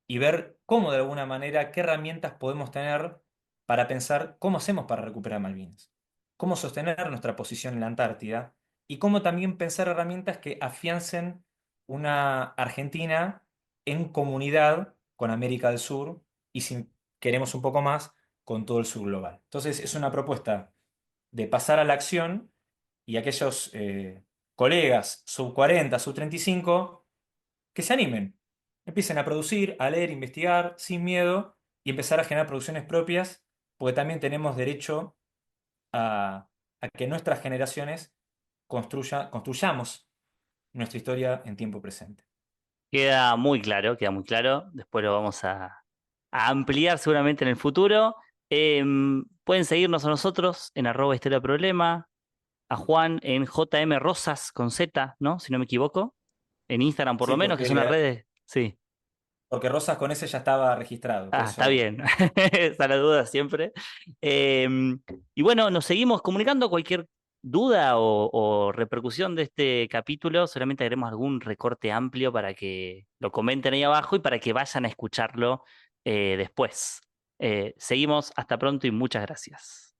y ver cómo de alguna manera, qué herramientas podemos tener para pensar cómo hacemos para recuperar Malvinas, cómo sostener nuestra posición en la Antártida y cómo también pensar herramientas que afiancen una Argentina en comunidad con América del Sur y si queremos un poco más, con todo el sur global. Entonces es una propuesta de pasar a la acción y aquellos colegas sub 40, sub 35 que se animen, empiecen a producir, a leer, investigar sin miedo y empezar a generar producciones propias, porque también tenemos derecho a que nuestras generaciones construyamos nuestra historia en tiempo presente. Queda muy claro, queda muy claro. Después lo vamos a ampliar seguramente en el futuro. Pueden seguirnos a nosotros en @historiaproblema, a Juan en JM Rosas con Z, ¿no? Si no me equivoco. en Instagram por lo Sí, menos, que son las redes. Sí. porque Rosas con ese ya estaba registrado, por Ah, está eso. bien. Está la duda siempre. Y bueno, nos seguimos comunicando. Cualquier duda o repercusión de este capítulo, solamente haremos algún recorte amplio para que lo comenten ahí abajo y para que vayan a escucharlo después. Seguimos, hasta pronto y muchas gracias.